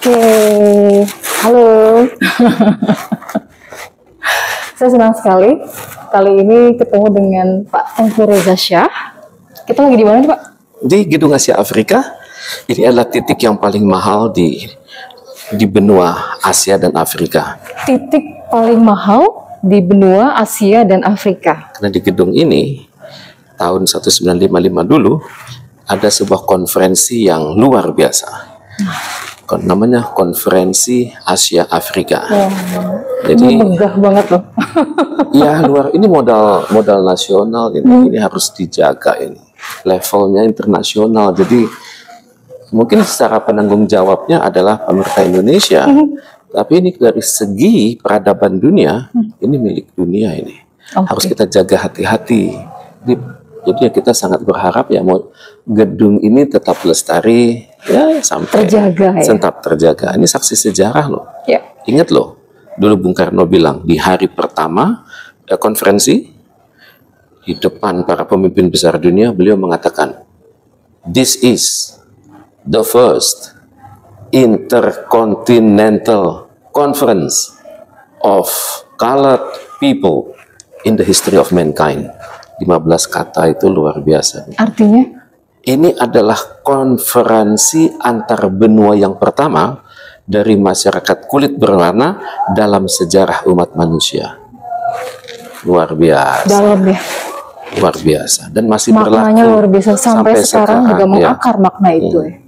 Oke, halo. Saya senang sekali kali ini ketemu dengan Pak Tengku Reza Shah. Kita lagi di mana nih Pak? Di Gedung Asia Afrika. Ini adalah titik yang paling mahal di benua Asia dan Afrika. Titik paling mahal di benua Asia dan Afrika. Karena di gedung ini tahun 1955 dulu ada sebuah konferensi yang luar biasa. Namanya Konferensi Asia Afrika. Jadi megah banget loh. Ya luar, ini modal nasional ini harus dijaga ini. Levelnya internasional. Jadi mungkin secara penanggung jawabnya adalah pemerintah Indonesia. Tapi ini dari segi peradaban dunia, ini milik dunia ini. Harus kita jaga hati-hati. Jadi kita sangat berharap ya mau gedung ini tetap lestari ya sampai terjaga, tetap terjaga. Ini saksi sejarah loh. Ya. Ingat loh, dulu Bung Karno bilang di hari pertama konferensi di depan para pemimpin besar dunia, beliau mengatakan, "This is the first intercontinental conference of colored people in the history of mankind." 15 kata itu luar biasa. Artinya? Ini adalah konferensi antar benua yang pertama dari masyarakat kulit berwarna dalam sejarah umat manusia. Luar biasa. Dalam ya? Luar biasa. Dan masih maknanya berlaku. Luar biasa. Sampai sekarang juga mengakar makna itu ya.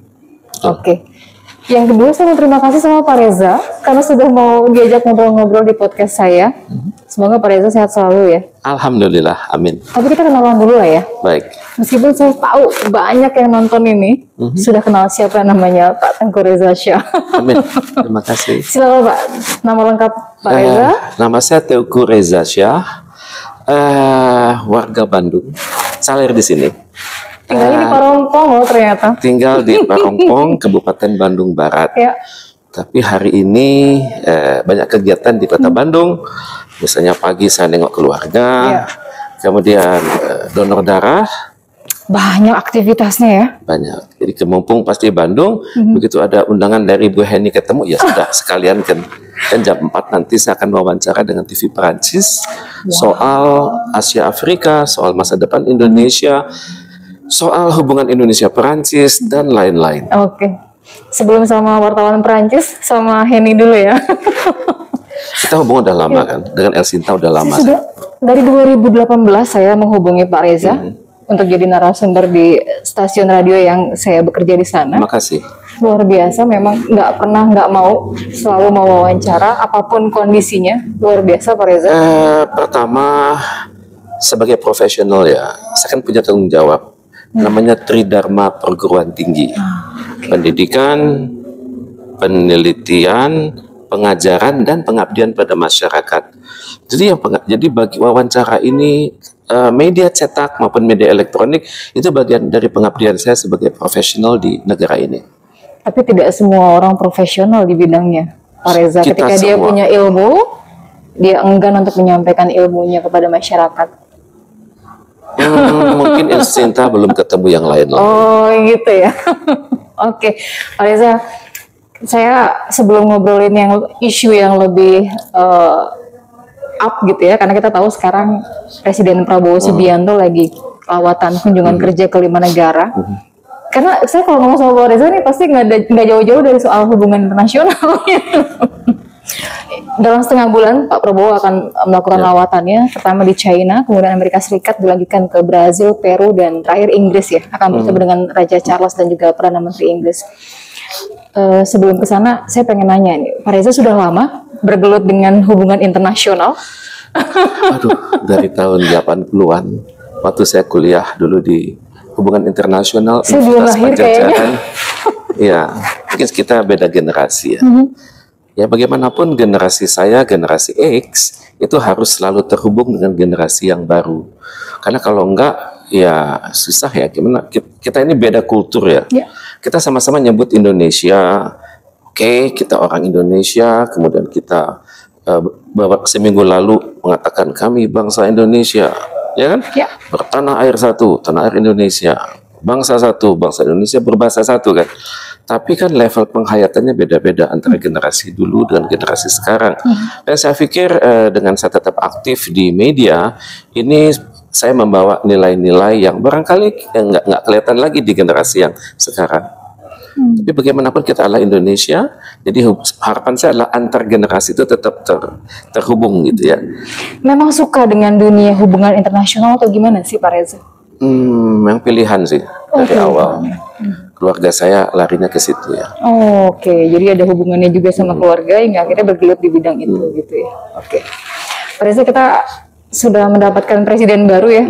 Oke. Yang kedua, saya mau terima kasih sama Pak Reza karena sudah mau diajak ngobrol-ngobrol di podcast saya. Semoga Pak Reza sehat selalu ya. Alhamdulillah, amin. Tapi kita kenalan dulu lah ya. Baik. Meskipun saya tahu banyak yang nonton ini sudah kenal siapa namanya Pak Tengku Reza Shah. Amin. Terima kasih. Silakan Pak, nama lengkap Pak Reza. Nama saya Tengku Reza Shah, warga Bandung. Saya lahir di sini. Tinggalnya di Parongpong loh ternyata. Tinggal di Parongpong, Kabupaten Bandung Barat. Ya. Tapi hari ini banyak kegiatan di Kota Bandung. Misalnya pagi saya nengok keluarga, kemudian donor darah. Banyak aktivitasnya ya. Banyak. Jadi kemumpung pasti Bandung, begitu ada undangan dari Bu Heni ketemu, ya sudah sekalian kan jam 4 nanti saya akan wawancara dengan TV Perancis soal Asia Afrika, soal masa depan Indonesia, soal hubungan Indonesia-Perancis, dan lain-lain. Oke. Sebelum sama wartawan Perancis, sama Heni dulu ya. Kita hubungan udah lama kan, dengan El Sinta udah lama. Sudah dari 2018 saya menghubungi Pak Reza untuk jadi narasumber di stasiun radio yang saya bekerja di sana. Terima kasih. Luar biasa, memang nggak mau, selalu mau wawancara apapun kondisinya. Luar biasa Pak Reza. Pertama, sebagai profesional ya, saya kan punya tanggung jawab. Namanya Tridharma Perguruan Tinggi. Pendidikan, penelitian, pengajaran, dan pengabdian pada masyarakat. Jadi bagi wawancara ini, media cetak maupun media elektronik itu bagian dari pengabdian saya sebagai profesional di negara ini. Tapi tidak semua orang profesional di bidangnya, Pak Reza. Ketika dia punya ilmu, dia enggan untuk menyampaikan ilmunya kepada masyarakat. Mungkin El Sinta belum ketemu yang lain. Oh gitu ya. Oke, Pak Reza, saya sebelum ngobrolin isu yang lebih up gitu ya, karena kita tahu sekarang Presiden Prabowo Subianto lagi lawatan kunjungan kerja ke 5 negara. Karena saya kalau ngomong sama Pak Reza nih pasti nggak jauh-jauh dari soal hubungan internasional. Dalam setengah bulan Pak Prabowo akan melakukan lawatannya, pertama di China, kemudian Amerika Serikat, dilanjutkan ke Brazil, Peru, dan terakhir Inggris ya, akan bertemu dengan Raja Charles dan juga Perdana Menteri Inggris. Sebelum ke sana, saya pengen nanya nih, Pak Reza sudah lama bergelut dengan hubungan internasional? Aduh, dari tahun 80-an, waktu saya kuliah dulu di hubungan internasional, saya belum lahir kayaknya. Ya, mungkin kita beda generasi ya. Ya bagaimanapun generasi saya, generasi X, itu harus selalu terhubung dengan generasi yang baru. Karena kalau enggak, ya susah ya. Gimana? Kita ini beda kultur ya. Kita sama-sama nyebut Indonesia. Oke, kita orang Indonesia. Kemudian kita beberapa seminggu lalu mengatakan kami bangsa Indonesia. Ya kan? Bertanah air satu, tanah air Indonesia. Bangsa satu, bangsa Indonesia berbahasa satu kan. Tapi kan level penghayatannya beda-beda antara generasi dulu dengan generasi sekarang. Dan saya pikir dengan saya tetap aktif di media, ini saya membawa nilai-nilai yang barangkali nggak kelihatan lagi di generasi yang sekarang. Tapi bagaimanapun kita adalah Indonesia, jadi harapan saya adalah antar generasi itu tetap terhubung gitu ya. Memang suka dengan dunia hubungan internasional atau gimana sih Pak Reza? Yang pilihan sih dari awal. Keluarga saya larinya ke situ ya. Oke. Jadi ada hubungannya juga sama keluarga yang akhirnya bergelut di bidang itu gitu ya. Oke. Pak Reza, kita sudah mendapatkan presiden baru ya,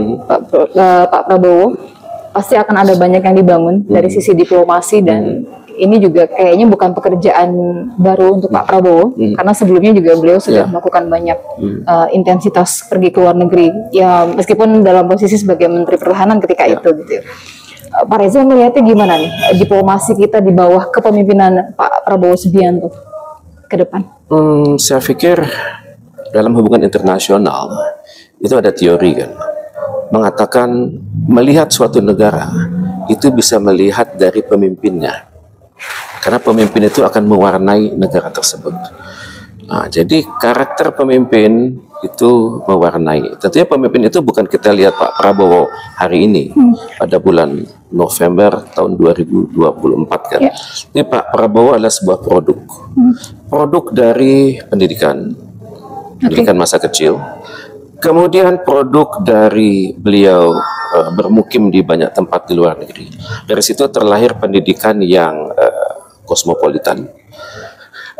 Pak Prabowo. Pasti akan ada banyak yang dibangun dari sisi diplomasi dan ini juga kayaknya bukan pekerjaan baru untuk Pak Prabowo karena sebelumnya juga beliau sudah melakukan banyak intensitas pergi ke luar negeri ya, meskipun dalam posisi sebagai Menteri Pertahanan ketika itu gitu ya. Pak Reza melihatnya gimana nih diplomasi kita di bawah kepemimpinan Pak Prabowo Subianto ke depan? Saya pikir dalam hubungan internasional itu ada teori kan, mengatakan melihat suatu negara itu bisa melihat dari pemimpinnya, karena pemimpin itu akan mewarnai negara tersebut. Nah, jadi karakter pemimpin itu mewarnai. Tentunya pemimpin itu bukan kita lihat Pak Prabowo hari ini pada bulan November tahun 2024 kan. Ini Pak Prabowo adalah sebuah produk, produk dari pendidikan masa kecil. Kemudian produk dari beliau bermukim di banyak tempat di luar negeri. Dari situ terlahir pendidikan yang kosmopolitan.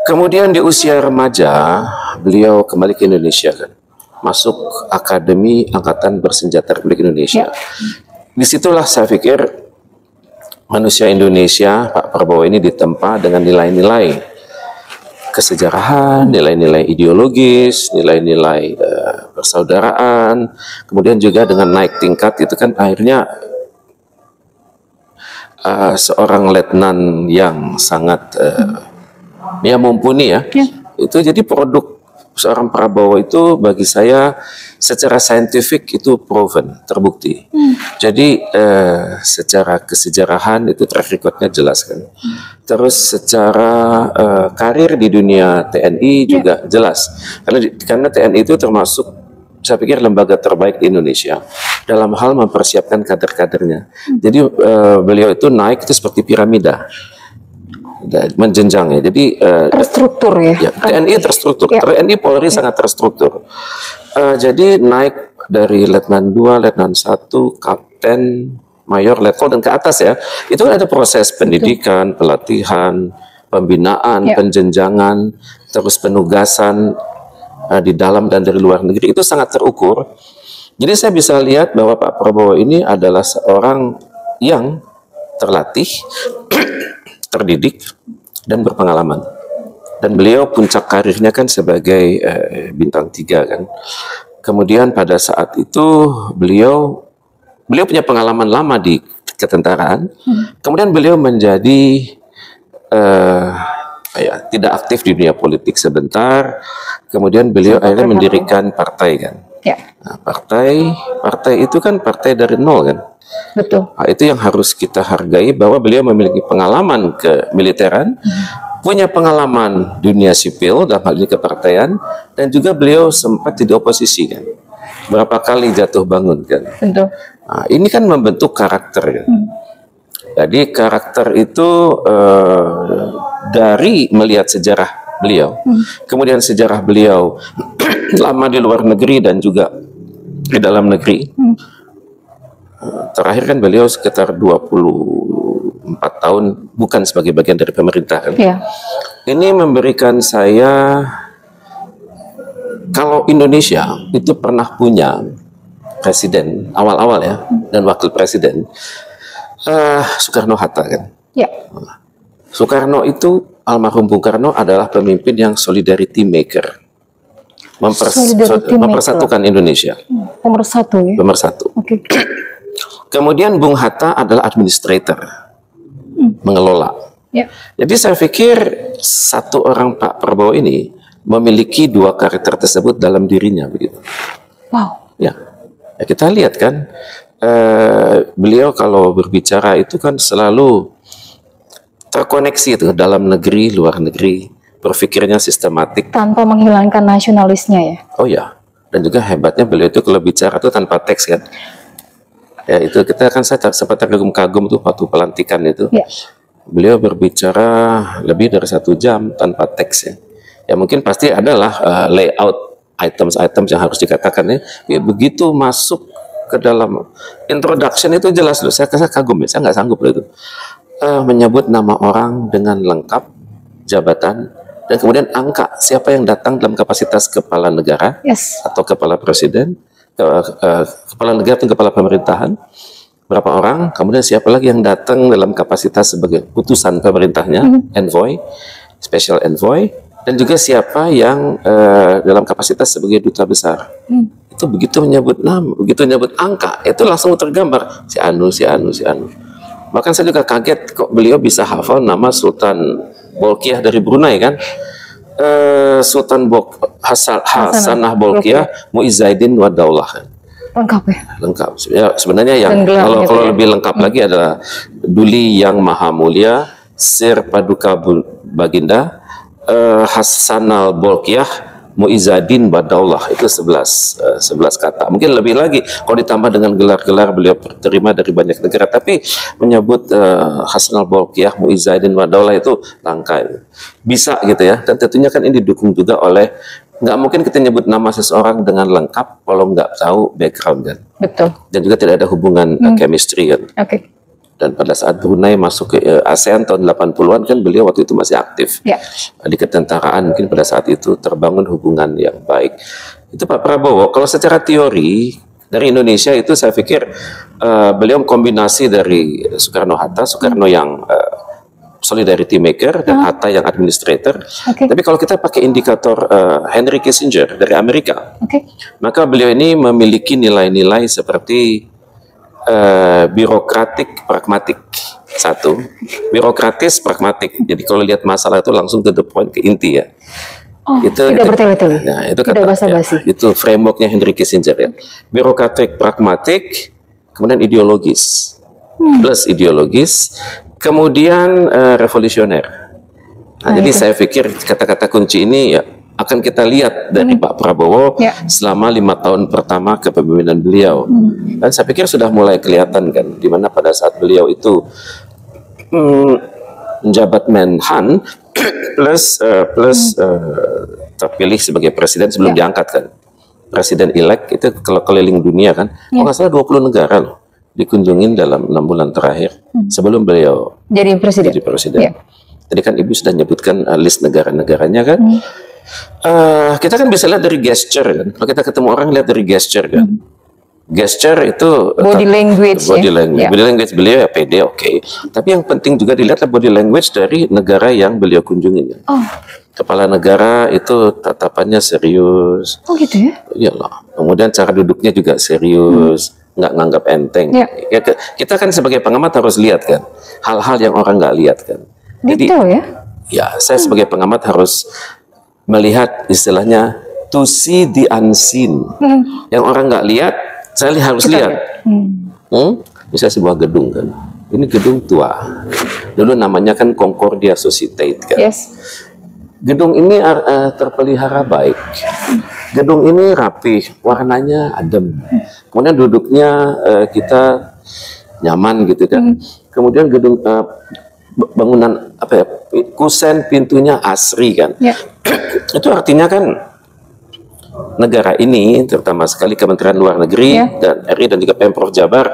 Kemudian di usia remaja, beliau kembali ke Indonesia kan, masuk Akademi Angkatan Bersenjata Republik Indonesia. Disitulah saya pikir manusia Indonesia, Pak Prabowo ini ditempa dengan nilai-nilai kesejarahan, nilai-nilai ideologis, nilai-nilai persaudaraan, kemudian juga dengan naik tingkat itu kan akhirnya seorang letnan yang sangat ya mumpuni ya. Itu jadi produk seorang Prabowo itu bagi saya secara saintifik itu proven, terbukti. Jadi secara kesejarahan itu track recordnya jelas kan. Terus secara karir di dunia TNI juga jelas. Karena TNI itu termasuk saya pikir lembaga terbaik di Indonesia dalam hal mempersiapkan kader-kadernya. Jadi beliau itu naik itu seperti piramida. Menjenjang ya. Jadi terstruktur ya. TNI terstruktur. TNI Polri sangat terstruktur. Jadi naik dari letnan 2, letnan 1, kapten, mayor, letkol dan ke atas ya. Itu kan ada proses pendidikan, pelatihan, pembinaan, penjenjangan, terus penugasan di dalam dan dari luar negeri itu sangat terukur. Jadi saya bisa lihat bahwa Pak Prabowo ini adalah seorang yang terlatih, terdidik dan berpengalaman. Dan beliau puncak karirnya kan sebagai bintang 3 kan. Kemudian pada saat itu beliau punya pengalaman lama di ketentaraan. Kemudian beliau menjadi tidak aktif di dunia politik sebentar. Kemudian beliau akhirnya mendirikan partai kan. Nah, partai itu kan partai dari nol kan. Betul. Nah, itu yang harus kita hargai bahwa beliau memiliki pengalaman kemiliteran, punya pengalaman dunia sipil dalam hal ini kepartaian, dan juga beliau sempat di oposisi kan. Berapa kali jatuh bangun kan. Betul. Nah, ini kan membentuk karakter kan. Jadi karakter itu dari melihat sejarah beliau, kemudian sejarah beliau lama di luar negeri dan juga di dalam negeri. Terakhir kan beliau sekitar 24 tahun bukan sebagai bagian dari pemerintah kan. Ini memberikan saya, kalau Indonesia itu pernah punya presiden awal-awal ya dan wakil presiden, Soekarno-Hatta kan. Soekarno itu, almarhum Bung Karno adalah pemimpin yang solidarity maker, mempersatukan Indonesia. Nomor 1 ya. Nomor 1. Kemudian Bung Hatta adalah administrator, mengelola. Jadi saya pikir satu orang Pak Prabowo ini memiliki 2 karakter tersebut dalam dirinya begitu. Ya kita lihat kan, beliau kalau berbicara itu kan selalu terkoneksi itu dalam negeri, luar negeri, berpikirnya sistematik. Tanpa menghilangkan nasionalisnya ya. Oh ya, dan juga hebatnya beliau itu kalau bicara itu tanpa teks kan. Ya itu kita kan saya sempat terkagum-kagum tuh waktu pelantikan itu. Ya. Beliau berbicara lebih dari 1 jam tanpa teks ya. Ya mungkin pasti adalah layout items-items yang harus dikatakan ya. Ya begitu masuk ke dalam introduction itu jelas loh. Saya kagum ya, saya nggak sanggup loh itu. Menyebut nama orang dengan lengkap, jabatan, dan kemudian angka siapa yang datang dalam kapasitas kepala negara atau kepala presiden, kepala negara atau kepala pemerintahan, berapa orang, kemudian siapa lagi yang datang dalam kapasitas sebagai utusan pemerintahnya, envoy, special envoy, dan juga siapa yang dalam kapasitas sebagai duta besar. Itu begitu menyebut nama, begitu menyebut angka, itu langsung tergambar si Anu, si Anu, si Anu. Bahkan saya juga kaget kok beliau bisa hafal nama Sultan Bolkiah dari Brunei kan. Sultan Hasanah Bolkiah Muizzaidin wa Daulah kan. Lengkap ya? Lengkap. Ya, sebenarnya yang kalau lebih lengkap lagi adalah Duli Yang Maha Mulia Sir Paduka Baginda Hasanah Bolkiah Muizzaidin wa Daulah, itu 11 kata. Mungkin lebih lagi kalau ditambah dengan gelar-gelar beliau terima dari banyak negara, tapi menyebut Hasanah Bolkiah Muizzaidin wa Daulah itu langka. Bisa gitu ya. Dan tentunya kan ini didukung juga oleh, nggak mungkin kita nyebut nama seseorang dengan lengkap kalau nggak tahu background kan. Betul. Dan juga tidak ada hubungan chemistry kan. Oke. Dan pada saat Brunei masuk ke ASEAN tahun 80-an kan beliau waktu itu masih aktif di ketentaraan, mungkin pada saat itu terbangun hubungan yang baik. Itu Pak Prabowo. Kalau secara teori dari Indonesia itu saya pikir beliau kombinasi dari Soekarno-Hatta, Soekarno yang solidarity maker dan Hatta yang administrator. Tapi kalau kita pakai indikator Henry Kissinger dari Amerika, maka beliau ini memiliki nilai-nilai seperti birokratik, pragmatik. Satu, birokratis, pragmatik. Jadi kalau lihat masalah itu langsung to the point, ke inti ya. Tidak bertele-tele. Nah, itu tidak basa-basi. Itu frameworknya Henry Kissinger ya. Birokratik, pragmatik, kemudian ideologis, plus ideologis, kemudian revolusioner. Nah, jadi saya pikir kata-kata kunci ini ya akan kita lihat dari Pak Prabowo selama 5 tahun pertama kepemimpinan beliau. Dan saya pikir sudah mulai kelihatan kan, di mana pada saat beliau itu menjabat Menhan plus terpilih sebagai presiden sebelum diangkat kan. Presiden elect itu kalau keliling dunia kan, kalau nggak salah 20 negara loh dikunjungin dalam 6 bulan terakhir sebelum beliau jadi presiden. Tadi kan Ibu sudah nyebutkan list negara-negaranya kan. Kita kan bisa lihat dari gesture kan. Kalau kita ketemu orang lihat dari gesture kan. Gesture itu body language. Body language beliau ya pede oke. Tapi yang penting juga dilihat body language dari negara yang beliau kunjungi. Kepala negara itu tatapannya serius. Oh gitu ya? Iyalah. Kemudian cara duduknya juga serius, nggak nganggap enteng. Ya, kita kan sebagai pengamat harus lihat kan hal-hal yang orang nggak lihat kan. Jadi ya saya sebagai pengamat harus melihat istilahnya to see the unseen. Yang orang nggak lihat, saya harus lihat. Bisa sebuah gedung kan. Ini gedung tua. Dulu namanya kan Concordia Society kan. Gedung ini terpelihara baik. Gedung ini rapi, warnanya adem. Kemudian duduknya kita nyaman gitu kan. Kemudian gedung bangunan kusen pintunya asri kan. Itu artinya kan negara ini, terutama sekali Kementerian Luar Negeri dan RI dan juga Pemprov Jabar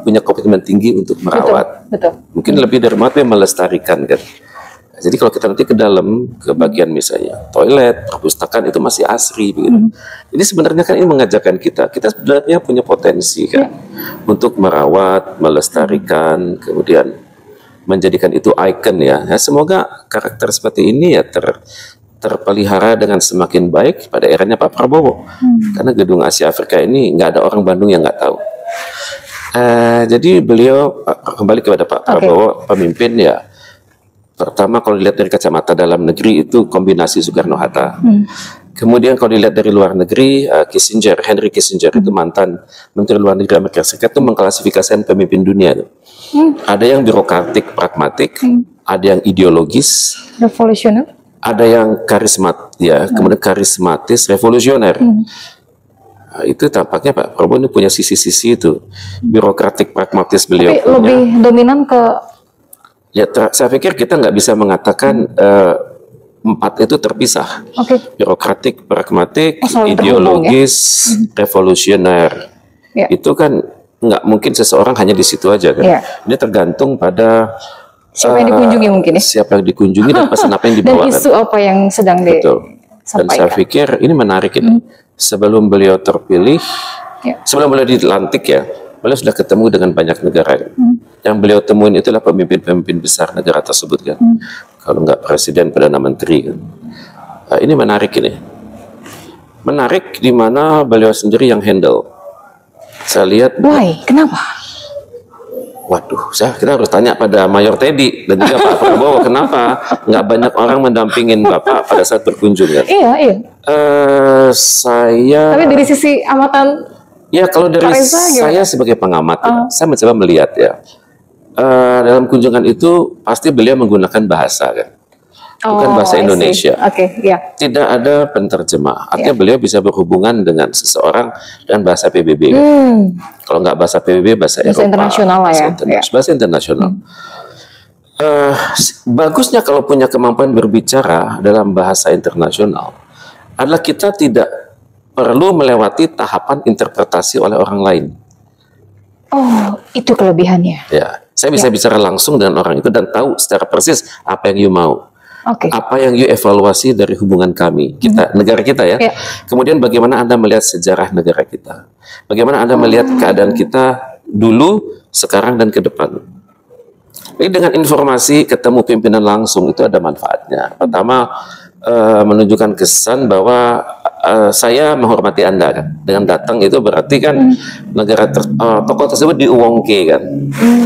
punya komitmen tinggi untuk merawat. Mungkin lebih dari melestarikan kan. Jadi kalau kita nanti ke dalam, ke bagian misalnya toilet, perpustakaan itu masih asri begitu. Ini sebenarnya kan ini mengajarkan kita sebenarnya punya potensi kan untuk merawat, melestarikan, kemudian menjadikan itu ikon ya. Semoga karakter seperti ini ya terpelihara dengan semakin baik pada eranya Pak Prabowo. Karena gedung Asia Afrika ini nggak ada orang Bandung yang nggak tahu. Jadi beliau kembali kepada Pak Prabowo, pemimpin ya. Pertama kalau dilihat dari kacamata dalam negeri itu kombinasi Soekarno-Hatta. Kemudian kalau dilihat dari luar negeri, Henry Kissinger itu mantan Menteri Luar Negeri Amerika Serikat itu mengklasifikasikan pemimpin dunia. Ada yang birokratik, pragmatik, ada yang ideologis, Revolusioner. ada yang kemudian karismatis, revolusioner. Itu tampaknya Pak Prabowo ini punya sisi-sisi itu, birokratik, pragmatis beliau Tapi lebih dominan ke. Ya, saya pikir kita nggak bisa mengatakan empat itu terpisah. Birokratik, pragmatik, ideologis, revolusioner. Itu kan nggak mungkin seseorang hanya di situ aja kan. Ini tergantung pada siapa yang dikunjungi mungkin ya. Siapa yang dikunjungi dan pesan apa yang dibawa. Dan isu apa yang sedang disampaikan. Dan saya pikir ini menarik ini. Sebelum beliau terpilih, sebelum beliau dilantik ya, beliau sudah ketemu dengan banyak negara. Yang beliau temuin itulah pemimpin-pemimpin besar negara tersebut kan. Kalau nggak presiden, perdana menteri kan. Ini menarik ini. Menarik di mana beliau sendiri yang handle. Saya lihat. Why? Kenapa? Waduh, kita harus tanya pada Mayor Teddy dan juga Pak Prabowo kenapa nggak banyak orang mendampingin Bapak pada saat berkunjung kan? Iya. Saya. Tapi dari sisi amatan. Ya kalau dari saya sebagai pengamat, saya mencoba melihat ya. Dalam kunjungan itu pasti beliau menggunakan bahasa kan, bukan bahasa Indonesia. Tidak ada penterjemah. Artinya beliau bisa berhubungan dengan seseorang dan bahasa PBB. Kan? Kalau nggak bahasa PBB, bahasa Eropa, internasional lah ya. Bahasa internasional. Bagusnya kalau punya kemampuan berbicara dalam bahasa internasional adalah kita tidak perlu melewati tahapan interpretasi oleh orang lain. Oh, itu kelebihannya. Ya, saya bisa bicara langsung dengan orang itu dan tahu secara persis apa yang you mau. Apa yang you evaluasi dari hubungan kami, negara kita ya. Kemudian bagaimana Anda melihat sejarah negara kita. Bagaimana Anda melihat keadaan kita dulu, sekarang, dan ke depan. Jadi dengan informasi ketemu pimpinan langsung itu ada manfaatnya. Pertama, menunjukkan kesan bahwa saya menghormati Anda kan. Dengan datang itu berarti kan tokoh tersebut diuwongke kan,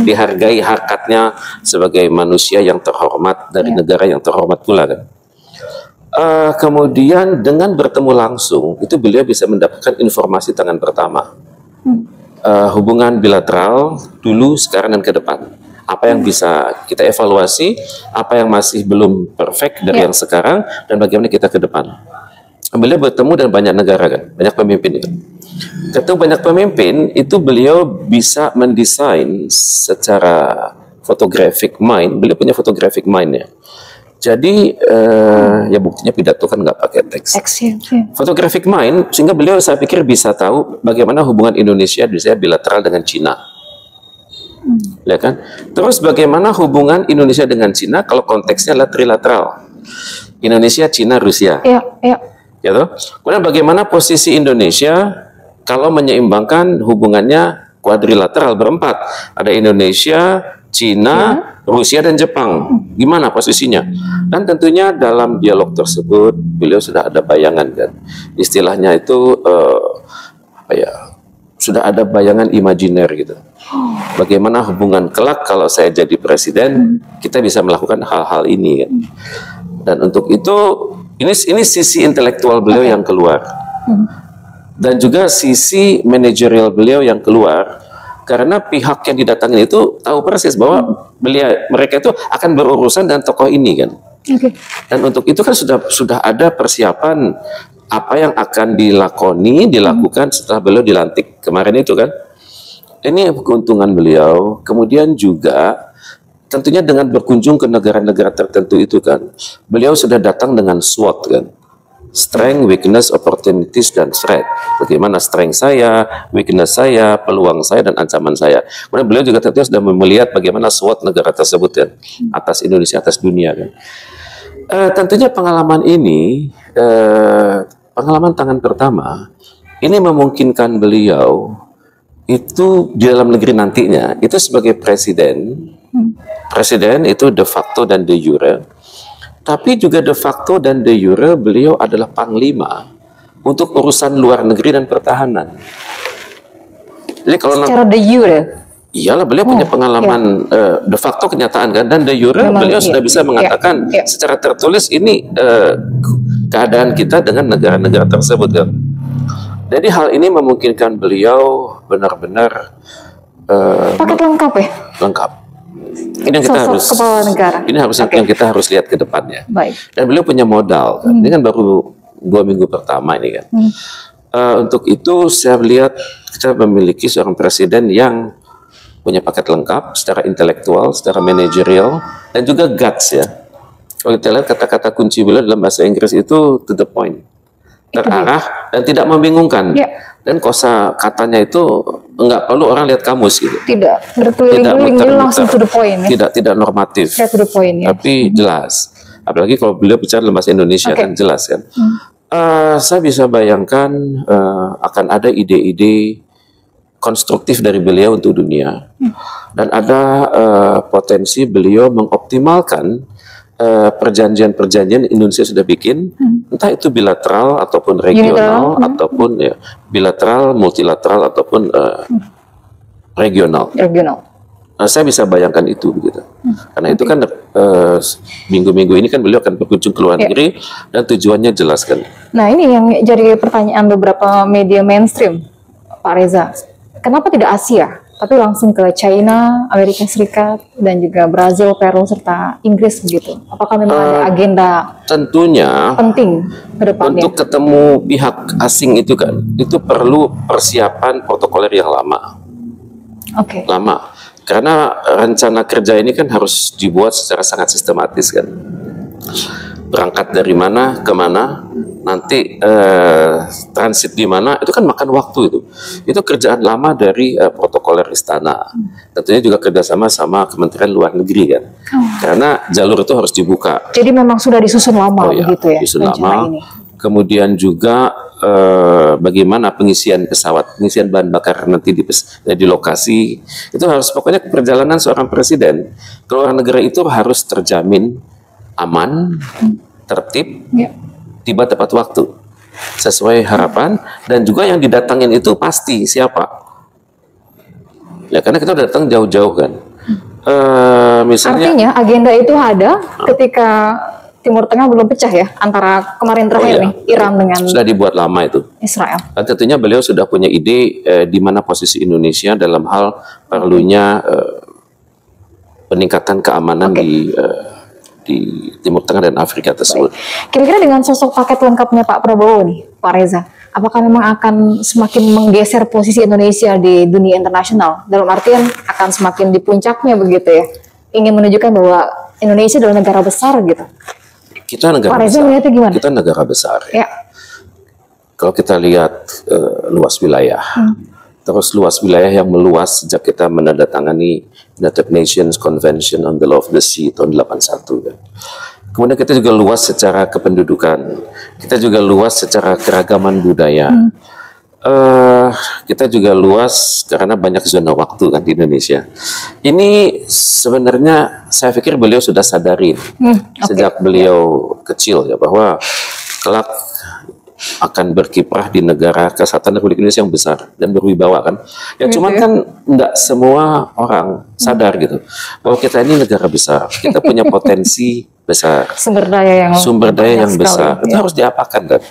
dihargai hakatnya sebagai manusia yang terhormat dari negara yang terhormat pula kan. Kemudian dengan bertemu langsung itu beliau bisa mendapatkan informasi tangan pertama, hubungan bilateral dulu, sekarang, dan ke depan. Apa yang bisa kita evaluasi, apa yang masih belum perfect dari yang sekarang, dan bagaimana kita ke depan. Beliau bertemu dengan banyak negara kan, banyak pemimpin itu. Ketemu banyak pemimpin itu beliau bisa mendesain secara photographic mind. Beliau punya photographic mind ya. Jadi ya buktinya pidato kan nggak pakai teks. Photographic mind sehingga beliau saya pikir bisa tahu bagaimana hubungan Indonesia bilateral dengan Cina. Ya kan? Terus bagaimana hubungan Indonesia dengan Cina kalau konteksnya adalah trilateral. Indonesia, Cina, Rusia. Gitu. Kemudian bagaimana posisi Indonesia kalau menyeimbangkan hubungannya kuadrilateral berempat. Ada Indonesia, Cina, Rusia, dan Jepang. Gimana posisinya? Dan tentunya dalam dialog tersebut beliau sudah ada bayangan kan. Istilahnya itu sudah ada bayangan imajiner gitu. Bagaimana hubungan kelak kalau saya jadi presiden, kita bisa melakukan hal-hal ini kan. Dan untuk itu ini sisi intelektual beliau yang keluar. Dan juga sisi manajerial beliau yang keluar karena pihak yang didatangin itu tahu persis bahwa mereka itu akan berurusan dengan tokoh ini kan. Dan untuk itu kan sudah ada persiapan apa yang akan dilakukan setelah beliau dilantik kemarin itu kan. Ini keuntungan beliau. Kemudian juga tentunya dengan berkunjung ke negara-negara tertentu itu kan, beliau sudah datang dengan SWOT kan, strength, weakness, opportunities, dan threat. Bagaimana strength saya, weakness saya, peluang saya, dan ancaman saya. Kemudian beliau juga tentunya sudah melihat bagaimana SWOT negara tersebut kan, atas Indonesia, atas dunia kan. Tentunya pengalaman ini, pengalaman tangan pertama, ini memungkinkan beliau itu di dalam negeri nantinya, itu sebagai presiden. Presiden itu de facto dan de jure, tapi juga de facto dan de jure beliau adalah panglima untuk urusan luar negeri dan pertahanan. Jadi kalau secara de jure, iyalah beliau punya pengalaman de facto kenyataan kan, dan de jure beliau sudah bisa mengatakan secara tertulis ini keadaan kita dengan negara-negara tersebut kan. Jadi hal ini memungkinkan beliau benar-benar paket lengkap ya. lengkap. Ini yang kita Sosok harus kepala negara. ini harus yang kita harus lihat ke depannya. Baik. Dan beliau punya modal kan. Ini kan baru 2 minggu pertama ini kan. Untuk itu saya melihat kita memiliki seorang presiden yang punya paket lengkap secara intelektual, secara manajerial, dan juga guts ya. Kalau kita lihat kata-kata kunci beliau dalam bahasa Inggris itu to the point, terarah dan tidak membingungkan. Ya. Dan kosa katanya itu enggak perlu orang lihat kamus gitu. Tidak berkeliling-keliling, jadi langsung to the point ya. Tidak normatif. Straight to the point ya. Tapi jelas. Apalagi kalau beliau bicara dalam bahasa Indonesia kan jelas kan. Saya bisa bayangkan akan ada ide-ide konstruktif dari beliau untuk dunia, dan ada potensi beliau mengoptimalkan perjanjian-perjanjian Indonesia sudah bikin, entah itu bilateral ataupun regional, ataupun ya bilateral, multilateral ataupun regional. Saya bisa bayangkan itu begitu. Karena itu kan minggu-minggu ini kan beliau akan berkunjung ke luar negeri dan tujuannya jelas kan. Nah, ini yang jadi pertanyaan beberapa media mainstream, Pak Reza. Kenapa tidak Asia, tapi langsung ke China, Amerika Serikat, dan juga Brazil, Peru, serta Inggris begitu? Apakah memang ada agenda tentunya penting ke depannya? untuk ketemu pihak asing itu kan, itu perlu persiapan protokoler yang lama. Lama. Karena rencana kerja ini kan harus dibuat secara sangat sistematis kan. Berangkat dari mana ke mana, nanti transit di mana, itu kan makan waktu itu. Itu kerjaan lama dari protokoler istana. Tentunya juga kerjasama sama Kementerian Luar Negeri kan. Karena jalur itu harus dibuka. Jadi memang sudah disusun lama begitu ya? Disusun lama. Ini. Kemudian juga bagaimana pengisian pesawat, pengisian bahan bakar nanti di lokasi. Itu harus, pokoknya perjalanan seorang presiden ke luar negeri itu harus terjamin aman, tertib, tiba tepat waktu, sesuai harapan, dan juga yang didatangin itu pasti siapa. Ya karena kita datang jauh-jauh kan. Misalnya. Artinya agenda itu ada ketika Timur Tengah belum pecah ya, antara kemarin terakhir nih Iran dengan sudah dibuat lama itu Israel. Dan tentunya beliau sudah punya ide di mana posisi Indonesia dalam hal perlunya peningkatan keamanan di Timur Tengah dan Afrika tersebut. Kira-kira dengan sosok paket lengkapnya Pak Prabowo nih, Pak Reza, apakah memang akan semakin menggeser posisi Indonesia di dunia internasional? Dalam artian akan semakin di puncaknya begitu ya, ingin menunjukkan bahwa Indonesia adalah negara besar gitu. Kita negara Pak Reza melihatnya gimana? Kita negara besar. Ya. Kalau kita lihat luas wilayah, terus luas wilayah yang meluas sejak kita menandatangani United Nations Convention on the Law of the Sea tahun 81 kan. Kemudian kita juga luas secara kependudukan, kita juga luas secara keragaman budaya. Kita juga luas karena banyak zona waktu kan di Indonesia. Ini sebenarnya saya pikir beliau sudah sadari sejak beliau kecil ya, bahwa kelak akan berkiprah di negara kesatuan Republik Indonesia yang besar dan berwibawa kan. Ya cuman kan enggak semua orang sadar gitu bahwa kita ini negara besar, kita punya potensi besar, sumber daya yang besar. Itu harus diapakan kan.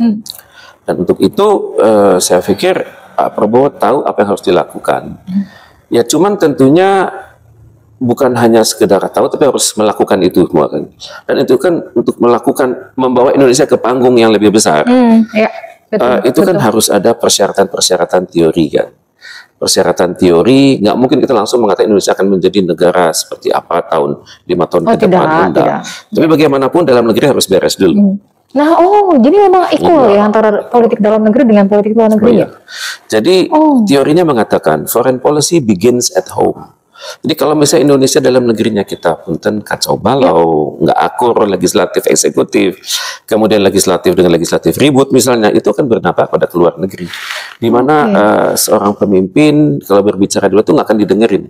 Dan untuk itu saya pikir Pak Prabowo tahu apa yang harus dilakukan. Ya cuman tentunya bukan hanya sekedar tahu, tapi harus melakukan itu semua kan. Dan itu kan untuk membawa Indonesia ke panggung yang lebih besar. Itu kan harus ada persyaratan-persyaratan teori kan. Persyaratan teori, nggak mungkin kita langsung mengatakan Indonesia akan menjadi negara seperti apa tahun 5 tahun ke depan. Tapi bagaimanapun dalam negeri harus beres dulu. Nah, jadi memang equal ya antara politik dalam negeri dengan politik luar negeri ya? Jadi teorinya mengatakan foreign policy begins at home. Jadi kalau misalnya Indonesia dalam negerinya kita punten kacau balau, nggak akur legislatif eksekutif, kemudian legislatif dengan legislatif ribut misalnya, itu akan berdampak pada luar negeri. Di mana seorang pemimpin kalau berbicara dulu itu nggak akan didengerin.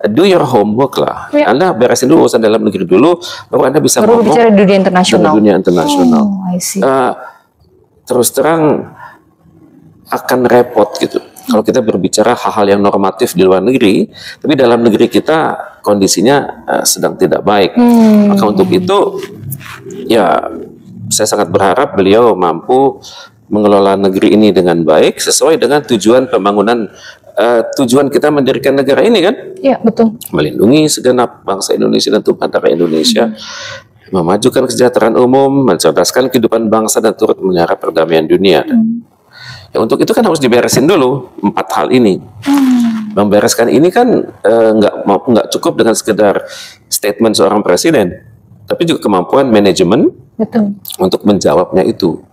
Do your homework lah. Anda beresin dulu urusan dalam negeri dulu, baru Anda bisa ngomong bicara dunia internasional. Dunia internasional. Terus terang akan repot gitu. Kalau kita berbicara hal-hal yang normatif di luar negeri, tapi dalam negeri kita kondisinya sedang tidak baik. Maka untuk itu, ya saya sangat berharap beliau mampu mengelola negeri ini dengan baik sesuai dengan tujuan pembangunan, tujuan kita mendirikan negara ini kan? Ya, betul. Melindungi segenap bangsa Indonesia dan tumpah darah Indonesia, memajukan kesejahteraan umum, mencerdaskan kehidupan bangsa dan turut memelihara perdamaian dunia. Ya, untuk itu kan harus diberesin dulu 4 hal ini. Membereskan ini kan nggak cukup dengan sekedar statement seorang presiden, tapi juga kemampuan manajemen untuk menjawabnya itu.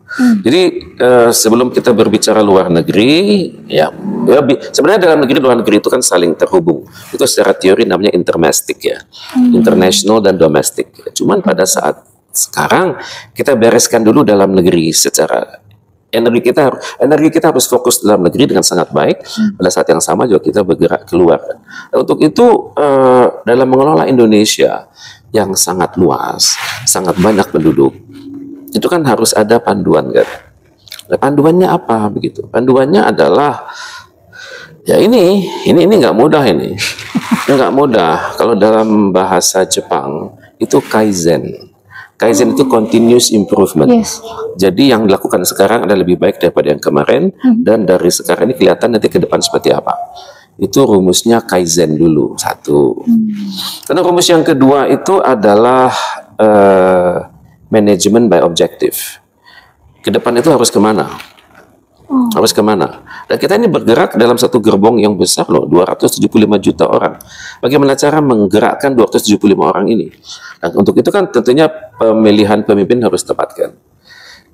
Jadi sebelum kita berbicara luar negeri, sebenarnya dalam negeri luar negeri itu kan saling terhubung. Itu secara teori namanya intermestic ya, international dan domestic. Cuman pada saat sekarang kita bereskan dulu dalam negeri secara energi kita harus fokus dalam negeri dengan sangat baik. Pada saat yang sama juga kita bergerak keluar. Dan untuk itu dalam mengelola Indonesia yang sangat luas, sangat banyak penduduk, itu kan harus ada panduan kan. Nah, panduannya apa begitu? Panduannya adalah ya ini nggak mudah ini, nggak mudah. Kalau dalam bahasa Jepang itu kaizen. Kaizen itu continuous improvement. Yes. Jadi yang dilakukan sekarang adalah lebih baik daripada yang kemarin, dan dari sekarang ini kelihatan nanti ke depan seperti apa. Itu rumusnya kaizen dulu, satu. Karena rumus yang kedua itu adalah management by objective. Ke depan itu harus kemana? Harus kemana? Dan kita ini bergerak dalam satu gerbong yang besar loh, 275 juta orang. Bagaimana cara menggerakkan 275 orang ini? Dan untuk itu kan tentunya pemilihan pemimpin harus tepat kan.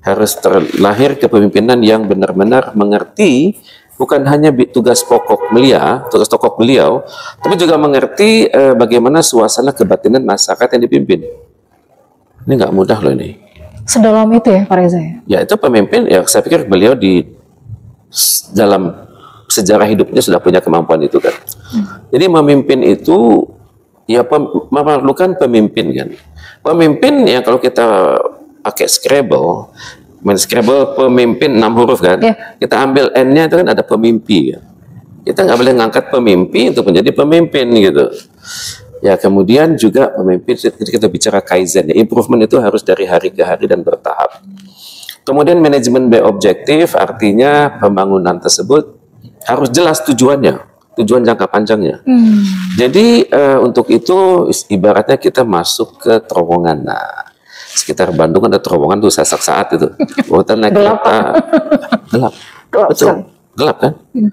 Harus terlahir kepemimpinan yang benar-benar mengerti bukan hanya tugas pokok beliau, tapi juga mengerti bagaimana suasana kebatinan masyarakat yang dipimpin. Ini nggak mudah loh ini. Sedalam itu ya Pak Reza? Ya, itu pemimpin, ya saya pikir beliau dalam sejarah hidupnya sudah punya kemampuan itu kan. Jadi memimpin itu ya memerlukan pemimpin kan. Pemimpin ya kalau kita pakai Scrabble, pemimpin 6 huruf kan. Kita ambil N-nya itu kan ada pemimpi kan. Kita nggak boleh ngangkat pemimpi untuk menjadi pemimpin gitu. Ya kemudian juga pemimpin, kita bicara kaizen, ya, improvement itu harus dari hari ke hari dan bertahap. Kemudian manajemen by objektif, artinya pembangunan tersebut harus jelas tujuannya, tujuan jangka panjangnya. Jadi untuk itu ibaratnya kita masuk ke terowongan. Nah, sekitar Bandung ada terowongan tuh sasak saat itu. Kita naik kereta, gelap, betul, gelap kan,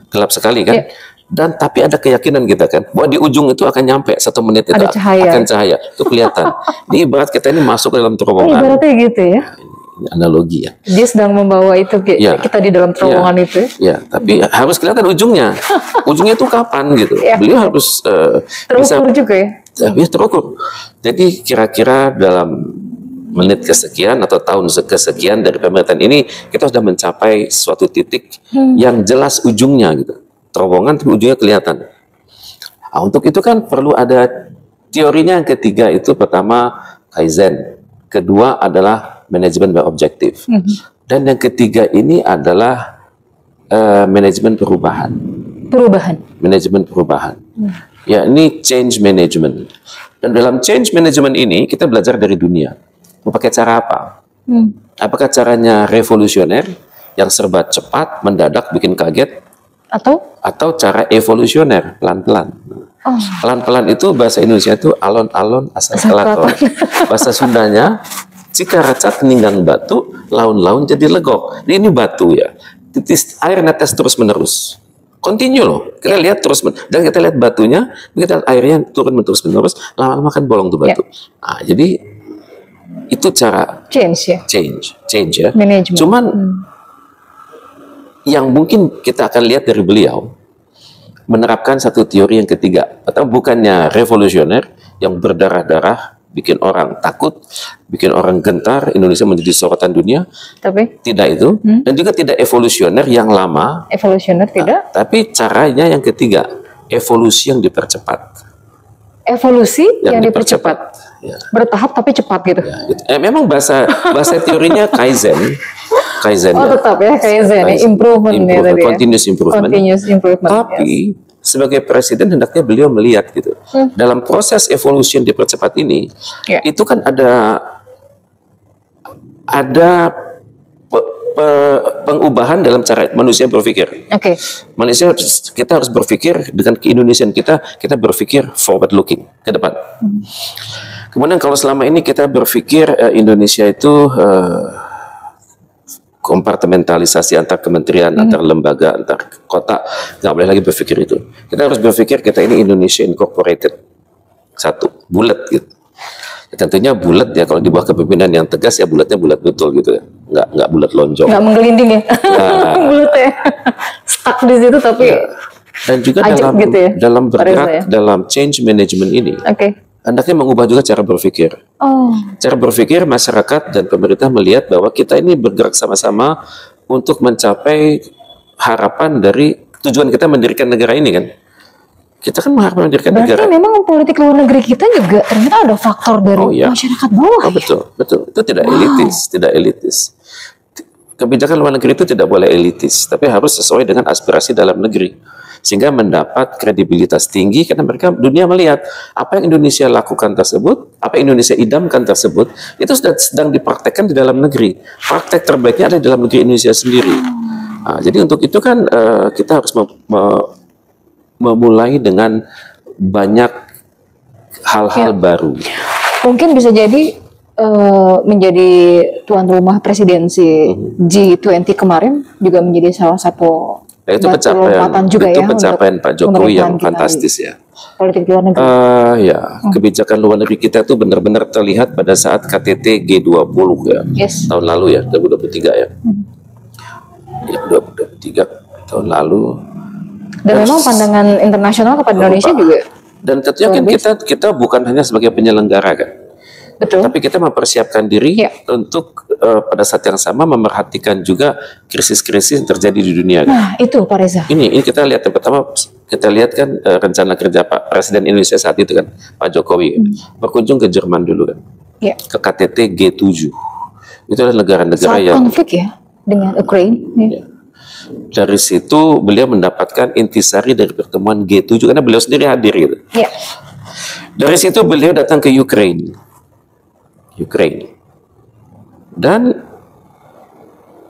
gelap sekali kan. Dan tapi ada keyakinan kita kan bahwa di ujung itu akan nyampe 1 menit itu akan cahaya itu kelihatan. Ini ibarat kita ini masuk ke dalam terowongan. Ibaratnya gitu ya. Ini analogi ya. Dia sedang membawa itu kita di dalam terowongan itu. Ya, tapi harus kelihatan ujungnya. Ujungnya itu kapan gitu. Beliau harus terukur juga ya. Ya terukur. Jadi kira-kira dalam menit kesekian atau tahun kesekian dari pemerintahan ini kita sudah mencapai suatu titik yang jelas ujungnya gitu. Terowongan tapi ujungnya kelihatan. Nah, untuk itu kan perlu ada teorinya. Yang ketiga itu pertama kaizen, kedua adalah manajemen by objektif, dan yang ketiga ini adalah manajemen perubahan. Manajemen perubahan. Ya ini change management. Dan dalam change management ini kita belajar dari dunia. Mau pakai cara apa? Apakah caranya revolusioner yang serba cepat, mendadak, bikin kaget? Atau cara evolusioner, pelan-pelan. Pelan-pelan itu bahasa Indonesia itu alon-alon asal kelaton. Bahasa Sundanya cikaracak ninggang batu, laun-laun jadi legok. Ini batu ya. Titis air netes terus menerus. Continue loh. Kita lihat terus dan kita lihat batunya, kita lihat airnya turun terus menerus, lama-lama kan bolong tuh batu. Nah, jadi itu cara change ya. Management. Cuman yang mungkin kita akan lihat dari beliau menerapkan satu teori yang ketiga, atau bukannya revolusioner yang berdarah-darah bikin orang takut, bikin orang gentar, Indonesia menjadi sorotan dunia, tapi tidak itu, dan juga tidak evolusioner yang lama, tidak, tapi caranya yang ketiga, evolusi yang dipercepat. Evolusi yang dipercepat. Ya. Bertahap tapi cepat gitu. Ya, memang bahasa teorinya kaizen. Tetap ya kaizen, improvement ya tadi. Continuous improvement. Tapi sebagai presiden hendaknya beliau melihat gitu. Dalam proses evolusi yang dipercepat ini, itu kan ada ada pengubahan dalam cara manusia berpikir. Oke. Manusia, kita harus berpikir dengan keindonesian kita berpikir forward looking, ke depan. Kemudian kalau selama ini kita berpikir Indonesia itu kompartementalisasi antar kementerian, antar lembaga, antar kota, nggak boleh lagi berpikir itu. Kita harus berpikir kita ini Indonesia Incorporated, satu, bulat gitu. Ya, tentunya bulat ya, kalau di bawah kepemimpinan yang tegas ya bulatnya bulat betul gitu ya, nggak bulat lonjong. Nggak menggelinding ya, Nah, bulat ya, stuck di situ tapi. Dan juga ajak gitu ya, dalam Pak Reza bergerak ya? dalam change management ini, Oke. hendaknya mengubah juga cara berpikir. Oh, Cara berpikir masyarakat dan pemerintah melihat bahwa kita ini bergerak sama-sama untuk mencapai harapan dari tujuan kita mendirikan negara ini kan. Kita kan mengharapkan mendirikan berarti negara. memang politik luar negeri kita juga ternyata ada faktor dari Oh, iya. masyarakat bawah Oh, ya? betul, betul. Itu tidak elitis, tidak elitis. Kebijakan luar negeri itu tidak boleh elitis, tapi harus sesuai dengan aspirasi dalam negeri. Sehingga mendapat kredibilitas tinggi karena mereka dunia melihat apa yang Indonesia lakukan tersebut, apa yang Indonesia idamkan tersebut, itu sudah sedang dipraktekkan di dalam negeri. Praktek terbaiknya ada di dalam negeri Indonesia sendiri. Nah, jadi untuk itu kan kita harus memulai dengan banyak hal-hal baru. Mungkin bisa jadi menjadi tuan rumah presidensi G20 kemarin juga menjadi salah satu Nah, itu batu lompatan juga itu ya pencapaian untuk Pak Jokowi pemerintahan yang kita fantastis ya. di politik luar negeri. Ya, kebijakan luar negeri kita itu benar-benar terlihat pada saat KTT G20 ya, Yes. tahun lalu ya, 2023 ya. Ya, 2023 tahun lalu. Dan memang pandangan internasional kepada Indonesia juga Dan tentunya kan kita bukan hanya sebagai penyelenggara kan, betul. tapi kita mempersiapkan diri Ya. untuk pada saat yang sama memerhatikan juga krisis-krisis yang terjadi di dunia kan. Nah, itu Pak Reza. Ini kita lihat yang pertama, kita lihat kan rencana kerja Pak Presiden Indonesia saat itu kan, Pak Jokowi berkunjung ke Jerman dulu kan, Ya. ke KTT G7. Itu adalah negara-negara Saat yang konflik ya dengan Ukraina. Ya. dari situ beliau mendapatkan intisari dari pertemuan G7 karena beliau sendiri hadir gitu. Ya. Dari situ beliau datang ke Ukraine. Dan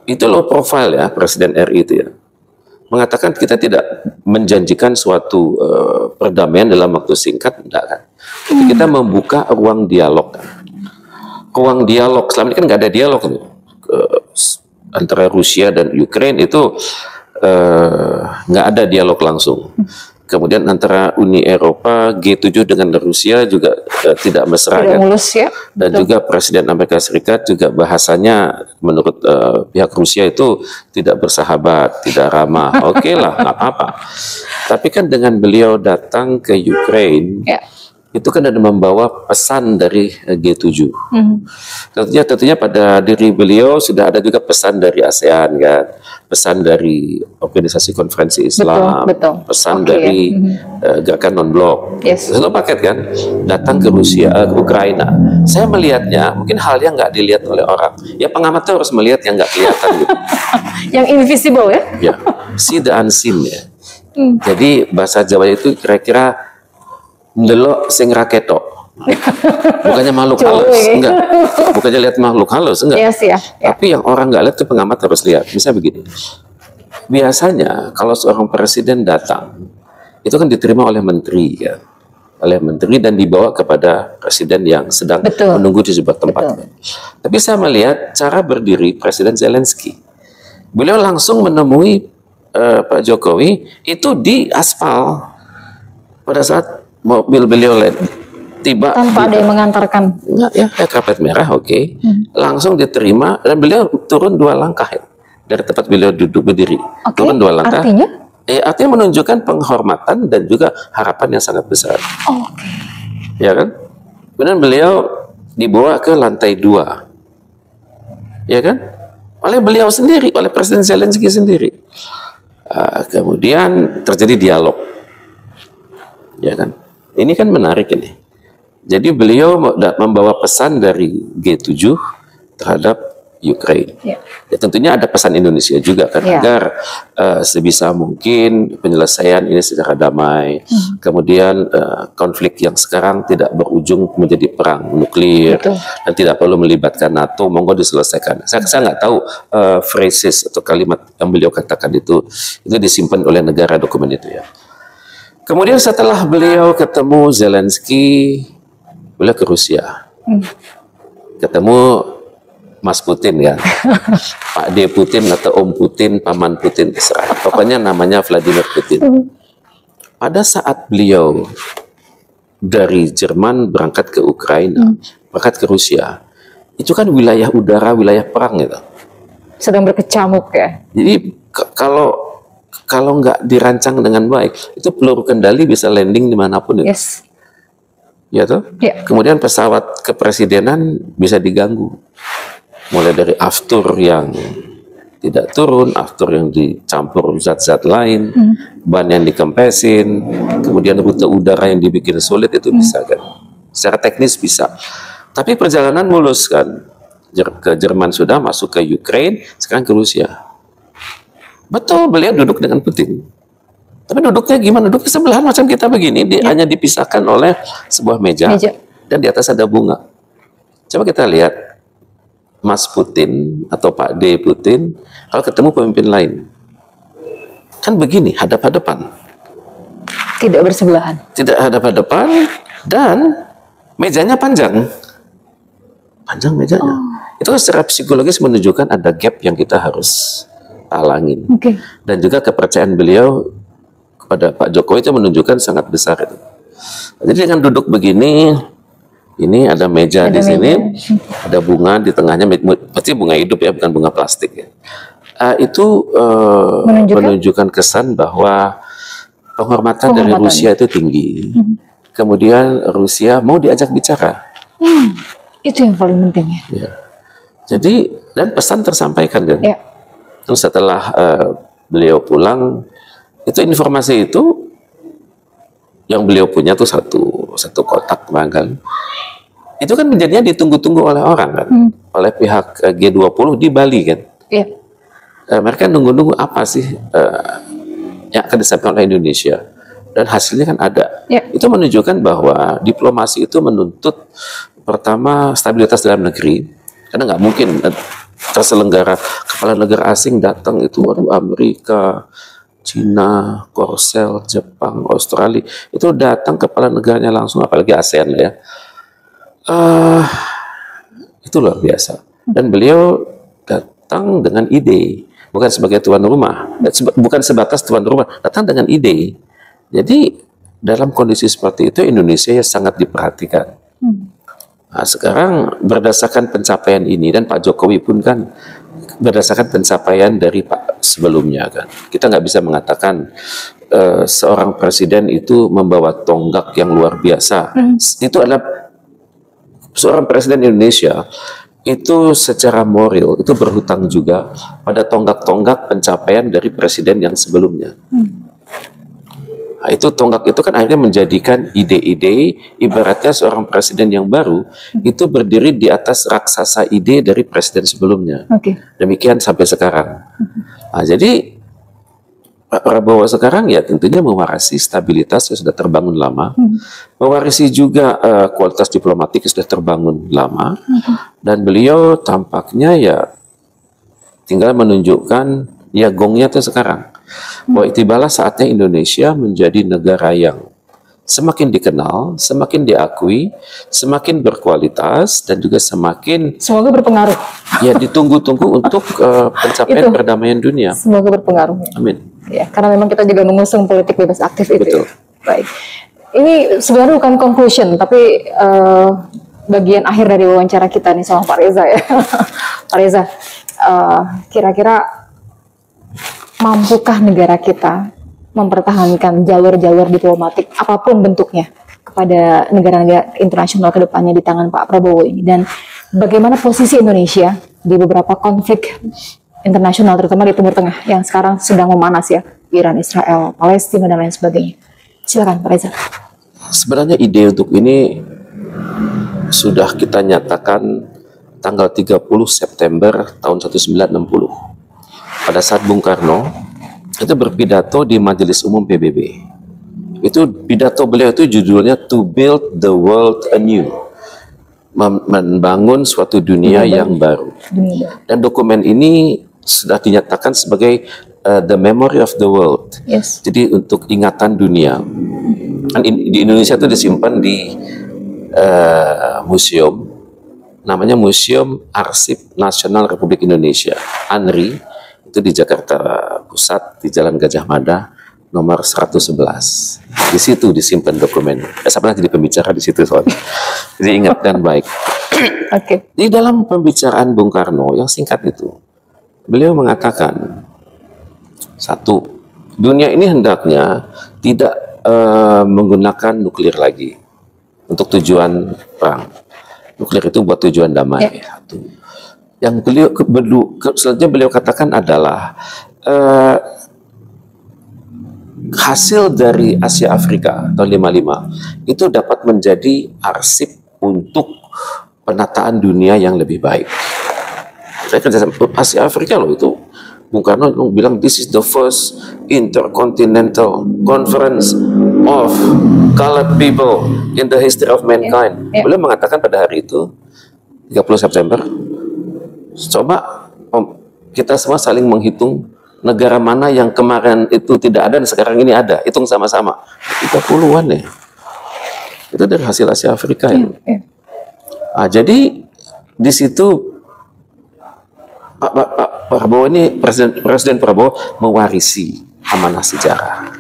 itu low profile ya Presiden RI itu ya. Mengatakan kita tidak menjanjikan suatu perdamaian dalam waktu singkat, enggak kan. Tapi kita membuka ruang dialog kan. Ruang dialog, selama ini kan nggak ada dialog nih. Antara Rusia dan Ukraine itu nggak ada dialog langsung. Kemudian antara Uni Eropa G7 dengan Rusia juga tidak mesra Tidak kan. mulus ya. Dan juga Presiden Amerika Serikat juga bahasanya menurut pihak Rusia itu tidak bersahabat, tidak ramah. Oke lah, nggak apa-apa. Tapi kan dengan beliau datang ke Ukraine, Ya. itu kan ada membawa pesan dari G7. Tentunya pada diri beliau sudah ada juga pesan dari ASEAN kan, pesan dari Organisasi Konferensi Islam, Betul. pesan Oke, dari gerakan non-blok. Yes. Satu paket kan, datang ke Rusia, ke Ukraina. Saya melihatnya, mungkin hal yang nggak dilihat oleh orang. Ya pengamat tuh harus melihat yang nggak kelihatan gitu. Yang invisible ya. Ya, see the unseen ya. Jadi bahasa Jawa itu kira-kira ndelok sing raketok. Bukannya makhluk halus, enggak. Bukannya lihat makhluk halus, enggak. Yes, ya. Tapi yang orang nggak lihat itu pengamat harus lihat. Misalnya begini. Biasanya kalau seorang presiden datang, itu kan diterima oleh menteri ya. Oleh menteri dan dibawa kepada presiden yang sedang Betul. menunggu di sebuah tempat. Tapi saya melihat cara berdiri Presiden Zelensky. Beliau langsung menemui Pak Jokowi itu di aspal pada saat mobil beliau tiba Tanpa ada yang mengantarkan. enggak ya kayak karpet merah, oke. Langsung diterima dan beliau turun 2 langkah ya, dari tempat beliau duduk berdiri. Oke. Turun 2 langkah. Artinya? Artinya menunjukkan penghormatan dan juga harapan yang sangat besar. Oke. Ya kan? Kemudian beliau dibawa ke lantai 2. Ya kan? Oleh beliau sendiri, oleh Presiden Zelensky sendiri. Kemudian terjadi dialog. Ya kan? Ini kan menarik ini. Jadi beliau membawa pesan dari G7 terhadap Ukraine. Ya. Ya, tentunya ada pesan Indonesia juga kan, Ya. agar sebisa mungkin penyelesaian ini secara damai. Kemudian konflik yang sekarang tidak berujung menjadi perang nuklir. Betul. Dan tidak perlu melibatkan NATO, monggo diselesaikan. Saya nggak tahu phrases atau kalimat yang beliau katakan itu disimpan oleh negara dokumen itu ya. Kemudian setelah beliau ketemu Zelensky, beliau ke Rusia. Ketemu Mas Putin ya, Pak D Putin atau Om Putin, Paman Putin, terserah. Pokoknya namanya Vladimir Putin. Pada saat beliau dari Jerman berangkat ke Ukraina, berangkat ke Rusia, itu kan wilayah udara, wilayah perang itu. Sedang berkecamuk ya. Jadi kalau nggak dirancang dengan baik, itu peluru kendali bisa landing dimanapun itu. Yes. Ya toh? Ya. Kemudian pesawat kepresidenan bisa diganggu. Mulai dari aftur yang tidak turun, aftur yang dicampur zat-zat lain, ban yang dikempesin, kemudian rute udara yang dibikin sulit, itu bisa kan. Secara teknis bisa. Tapi perjalanan mulus kan. Ke Jerman sudah, masuk ke Ukraine, sekarang ke Rusia. Betul, beliau duduk dengan Putin. Tapi duduknya gimana? Duduknya sebelahan macam kita begini, hanya dipisahkan oleh sebuah meja, dan di atas ada bunga. Coba kita lihat Mas Putin atau Pak D Putin kalau ketemu pemimpin lain. Kan begini, hadap-hadapan. Tidak bersebelahan. Tidak hadap-hadapan, dan mejanya panjang. Panjang mejanya. Itu secara psikologis menunjukkan ada gap yang kita harus talangin. Dan juga kepercayaan beliau kepada Pak Jokowi itu menunjukkan sangat besar itu. Jadi dengan duduk begini, ini ada meja di sini, ada bunga di tengahnya, pasti bunga hidup ya, bukan bunga plastik ya. Itu menunjukkan kesan bahwa penghormatan dari Rusia itu tinggi. Kemudian Rusia mau diajak bicara. Itu yang paling penting ya. Ya. Jadi, dan pesan tersampaikan kan. Ya. Terus setelah beliau pulang, itu informasi itu yang beliau punya tuh satu kotak kan. Itu kan menjadinya ditunggu-tunggu oleh orang kan, oleh pihak G20 di Bali kan. Yeah. Mereka nunggu-nunggu apa sih yang akan disampaikan oleh Indonesia, dan hasilnya kan ada. Yeah. Itu menunjukkan bahwa diplomasi itu menuntut pertama stabilitas dalam negeri, karena nggak mungkin terselenggara kepala negara asing datang itu, waduh, Amerika, Cina, Korsel, Jepang, Australia, itu datang kepala negaranya langsung, apalagi ASEAN lah ya. Itu luar biasa. Dan beliau datang dengan ide, bukan sebagai tuan rumah, bukan sebatas tuan rumah, datang dengan ide. Jadi dalam kondisi seperti itu Indonesia ya sangat diperhatikan. Nah, sekarang berdasarkan pencapaian ini, dan Pak Jokowi pun kan berdasarkan pencapaian dari Pak sebelumnya kan, kita nggak bisa mengatakan seorang presiden itu membawa tonggak yang luar biasa. Itu adalah seorang presiden Indonesia itu secara moral itu berhutang juga pada tonggak-tonggak pencapaian dari presiden yang sebelumnya. Nah, itu tonggak itu kan akhirnya menjadikan ide-ide, ibaratnya seorang presiden yang baru itu berdiri di atas raksasa ide dari presiden sebelumnya. Demikian sampai sekarang. Nah, jadi Pak Prabowo sekarang ya tentunya mewarisi stabilitas yang sudah terbangun lama, mewarisi juga kualitas diplomatik yang sudah terbangun lama, dan beliau tampaknya ya tinggal menunjukkan ya gongnya itu sekarang, bahwa tibalah saatnya Indonesia menjadi negara yang semakin dikenal, semakin diakui, semakin berkualitas, dan juga semakin semoga berpengaruh. Ya, ditunggu-tunggu untuk pencapaian perdamaian dunia. Semoga berpengaruh. Amin. Ya, karena memang kita juga mengusung politik bebas aktif itu. Betul. Baik. Ini sebenarnya bukan conclusion, tapi bagian akhir dari wawancara kita nih sama Pak Reza ya. Pak Reza, kira-kira mampukah negara kita mempertahankan jalur-jalur diplomatik apapun bentuknya kepada negara-negara internasional ke depannya di tangan Pak Prabowo ini, dan bagaimana posisi Indonesia di beberapa konflik internasional terutama di Timur Tengah yang sekarang sedang memanas ya, Iran, Israel, Palestina dan lain sebagainya. Silakan Pak Reza. Sebenarnya ide untuk ini sudah kita nyatakan tanggal 30 September tahun 1960. Pada saat Bung Karno itu berpidato di Majelis Umum PBB. Itu pidato beliau itu judulnya To Build the World Anew, membangun suatu dunia yang baru. Dan dokumen ini sudah dinyatakan sebagai the memory of the world. Yes. Jadi untuk ingatan dunia. Dan di Indonesia itu disimpan di museum, namanya Museum Arsip Nasional Republik Indonesia, ANRI, itu di Jakarta Pusat, di Jalan Gajah Mada, nomor 111. Di situ disimpan dokumen. Saya pernah jadi pembicara di situ soalnya. Jadi ingat dan baik. Oke. Di dalam pembicaraan Bung Karno yang singkat itu, beliau mengatakan, satu, dunia ini hendaknya tidak menggunakan nuklir lagi untuk tujuan perang. Nuklir itu buat tujuan damai. Satu. Yang selanjutnya beliau katakan adalah hasil dari Asia Afrika tahun 55 itu dapat menjadi arsip untuk penataan dunia yang lebih baik. Saya kerja sama Asia Afrika loh, itu Bung Karno bilang this is the first intercontinental conference of colored people in the history of mankind. Beliau mengatakan pada hari itu 30 September, coba kita semua saling menghitung negara mana yang kemarin itu tidak ada dan sekarang ini ada, hitung sama-sama. 30-an ya. Itu dari hasil Asia Afrika ya. Nah, jadi di situ Pak Prabowo ini, Presiden Prabowo mewarisi amanah sejarah.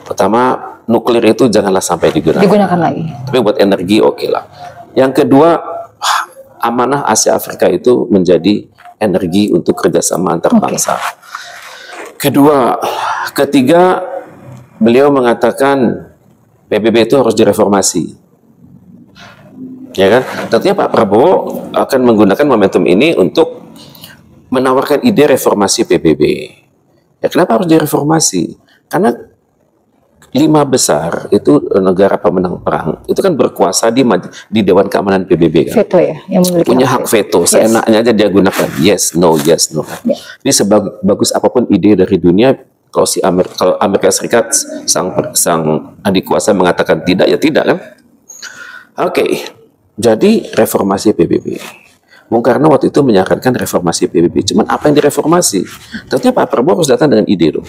Pertama, nuklir itu janganlah sampai digunakan lagi. Tapi buat energi oke lah. Yang kedua, amanah Asia Afrika itu menjadi energi untuk kerjasama antar bangsa. Ketiga, beliau mengatakan PBB itu harus direformasi. Ya kan? Tentunya Pak Prabowo akan menggunakan momentum ini untuk menawarkan ide reformasi PBB. Ya, kenapa harus direformasi? Karena 5 besar itu negara pemenang perang itu kan berkuasa di Dewan Keamanan PBB kan. Veto ya, yang punya hak veto. Seenaknya aja dia gunakan yes, no. Jadi sebagus apapun ide dari dunia, kalau Amerika Serikat sang adik kuasa mengatakan tidak, ya tidak kan. Oke. Jadi reformasi PBB. Bung Karno waktu itu menyarankan reformasi PBB. Cuman apa yang direformasi? Tentunya Pak Prabowo harus datang dengan ide dong.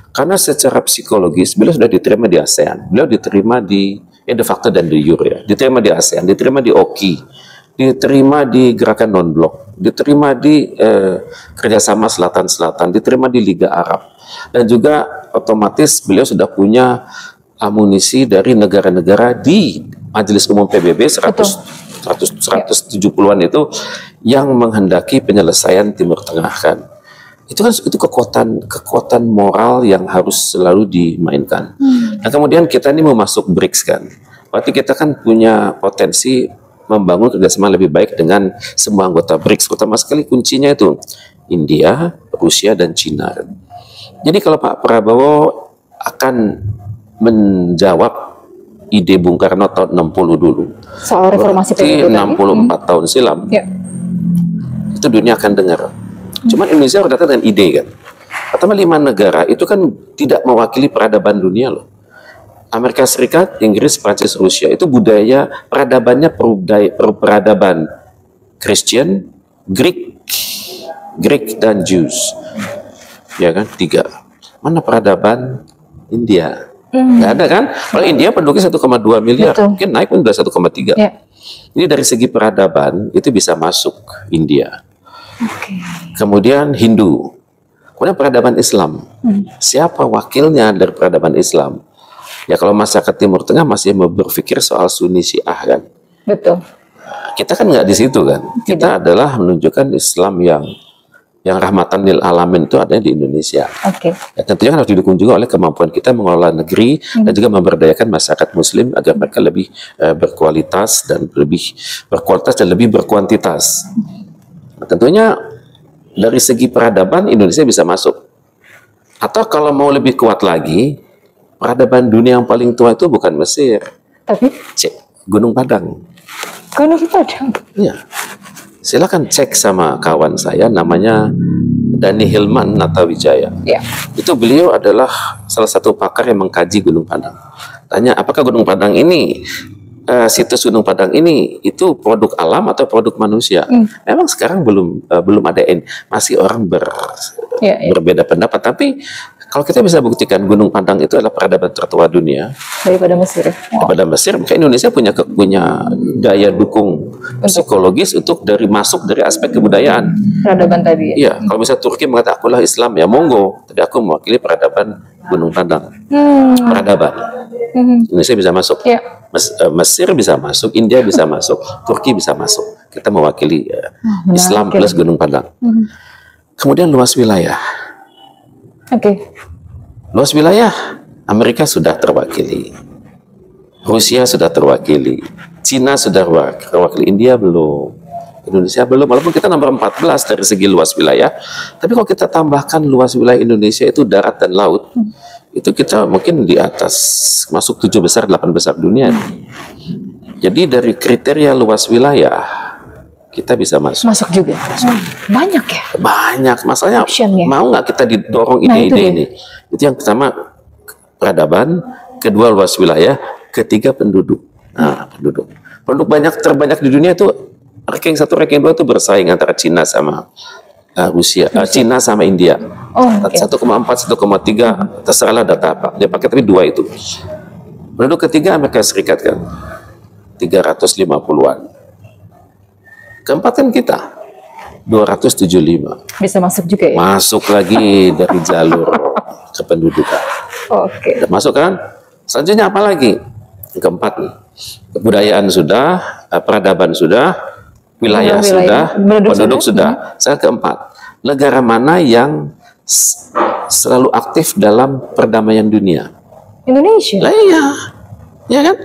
Karena secara psikologis beliau sudah diterima di ASEAN. Beliau diterima di de facto dan de jure ya. Diterima di ASEAN, diterima di OKI, diterima di Gerakan Non-Blok, diterima di Kerjasama Selatan-Selatan, diterima di Liga Arab. Dan juga otomatis beliau sudah punya amunisi dari negara-negara di Majelis Umum PBB 170-an itu yang menghendaki penyelesaian Timur Tengah kan. Itu kekuatan moral yang harus selalu dimainkan. Nah, kemudian kita ini mau masuk BRICS kan. Berarti kita kan punya potensi membangun kerjasama lebih baik dengan semua anggota BRICS. Utama sekali kuncinya itu India, Rusia, dan Cina. Jadi kalau Pak Prabowo akan menjawab ide Bung Karno tahun 60 dulu, soal reformasi PBB 64 tahun silam, itu dunia akan dengar. Cuman Indonesia harus datang dengan ide kan. Pertama 5 negara itu kan tidak mewakili peradaban dunia loh. Amerika Serikat, Inggris, Prancis, Rusia itu budaya peradabannya peradaban Christian, Greek dan Jews, ya kan 3. Mana peradaban India? Nggak ada kan? Kalau India penduduknya 1,2 miliar, mungkin naik pun udah 1,3. Ini dari segi peradaban itu bisa masuk India. Kemudian Hindu, kemudian peradaban Islam. Siapa wakilnya dari peradaban Islam? Ya kalau masyarakat Timur Tengah masih mau berpikir soal Sunni Syiah kan. Betul. Kita kan nggak di situ kan. Kita adalah menunjukkan Islam yang rahmatan lil alamin itu adanya di Indonesia. Ya, tentunya kan harus didukung juga oleh kemampuan kita mengelola negeri dan juga memberdayakan masyarakat Muslim agar mereka lebih berkualitas dan lebih berkuantitas. Nah, tentunya dari segi peradaban Indonesia bisa masuk. Atau kalau mau lebih kuat lagi, peradaban dunia yang paling tua itu bukan Mesir, tapi Gunung Padang. Gunung Padang. Iya. Silakan cek sama kawan saya namanya Dani Hilman Natawijaya. Ya. Itu beliau adalah salah satu pakar yang mengkaji Gunung Padang. Tanya, apakah Gunung Padang ini, situs Gunung Padang ini itu produk alam atau produk manusia? Memang sekarang belum ada masih orang berbeda pendapat. Tapi kalau kita bisa buktikan Gunung Padang itu adalah peradaban tertua dunia Daripada Mesir. daripada Mesir, maka Indonesia punya daya dukung psikologis untuk masuk dari aspek kebudayaan. Peradaban tadi. Iya, kalau misalnya Turki mengatakan akulah Islam, ya monggo. Tapi aku mewakili peradaban Gunung Padang. Peradaban. Indonesia bisa masuk. Ya. Mesir bisa masuk, India bisa masuk, Turki bisa masuk. Kita mewakili Islam plus Gunung Padang. Kemudian luas wilayah. Oke. Luas wilayah, Amerika sudah terwakili, Rusia sudah terwakili, Cina sudah terwakili, India belum, Indonesia belum. Walaupun kita nomor 14 dari segi luas wilayah, tapi kalau kita tambahkan luas wilayah Indonesia itu darat dan laut, itu kita mungkin di atas, masuk 7 besar, 8 besar dunia. Jadi dari kriteria luas wilayah, kita bisa masuk. Masuk juga. Banyak ya? Banyak. Masalahnya Option-nya. mau nggak kita didorong ide-ide ini? Itu yang pertama peradaban, kedua luas wilayah, ketiga penduduk. Nah, penduduk. Penduduk terbanyak di dunia itu ranking 1, ranking 2 itu bersaing antara Cina sama Rusia. Cina sama India. 1,4, 1,3, terserahlah data apa. Dia pakai tapi 2 itu. Penduduk ketiga Amerika Serikat kan. 350-an. Keempat kan kita 275. Bisa masuk juga ya? Masuk lagi dari jalur kependudukan. Oke. Masuk kan? Selanjutnya apa lagi? Keempat nih. Kebudayaan sudah, peradaban sudah, wilayah sudah, penduduk sudah. Saya keempat. Negara mana yang selalu aktif dalam perdamaian dunia? Indonesia. Lah iya. Ya kan?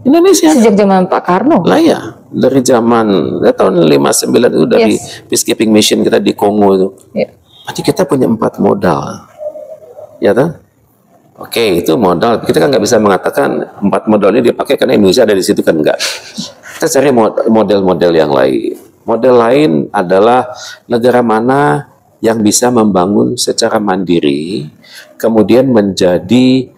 Indonesia. Sejak zaman Pak Karno. Lah ya, dari zaman tahun 59 itu dari peacekeeping mission kita di Kongo itu. Berarti kita punya 4 modal. Ya kan? Oke, itu modal. Kita kan nggak bisa mengatakan 4 modal ini dipakai karena Indonesia ada di situ, kan enggak. Kita cari model-model yang lain. Model lain adalah negara mana yang bisa membangun secara mandiri, kemudian menjadi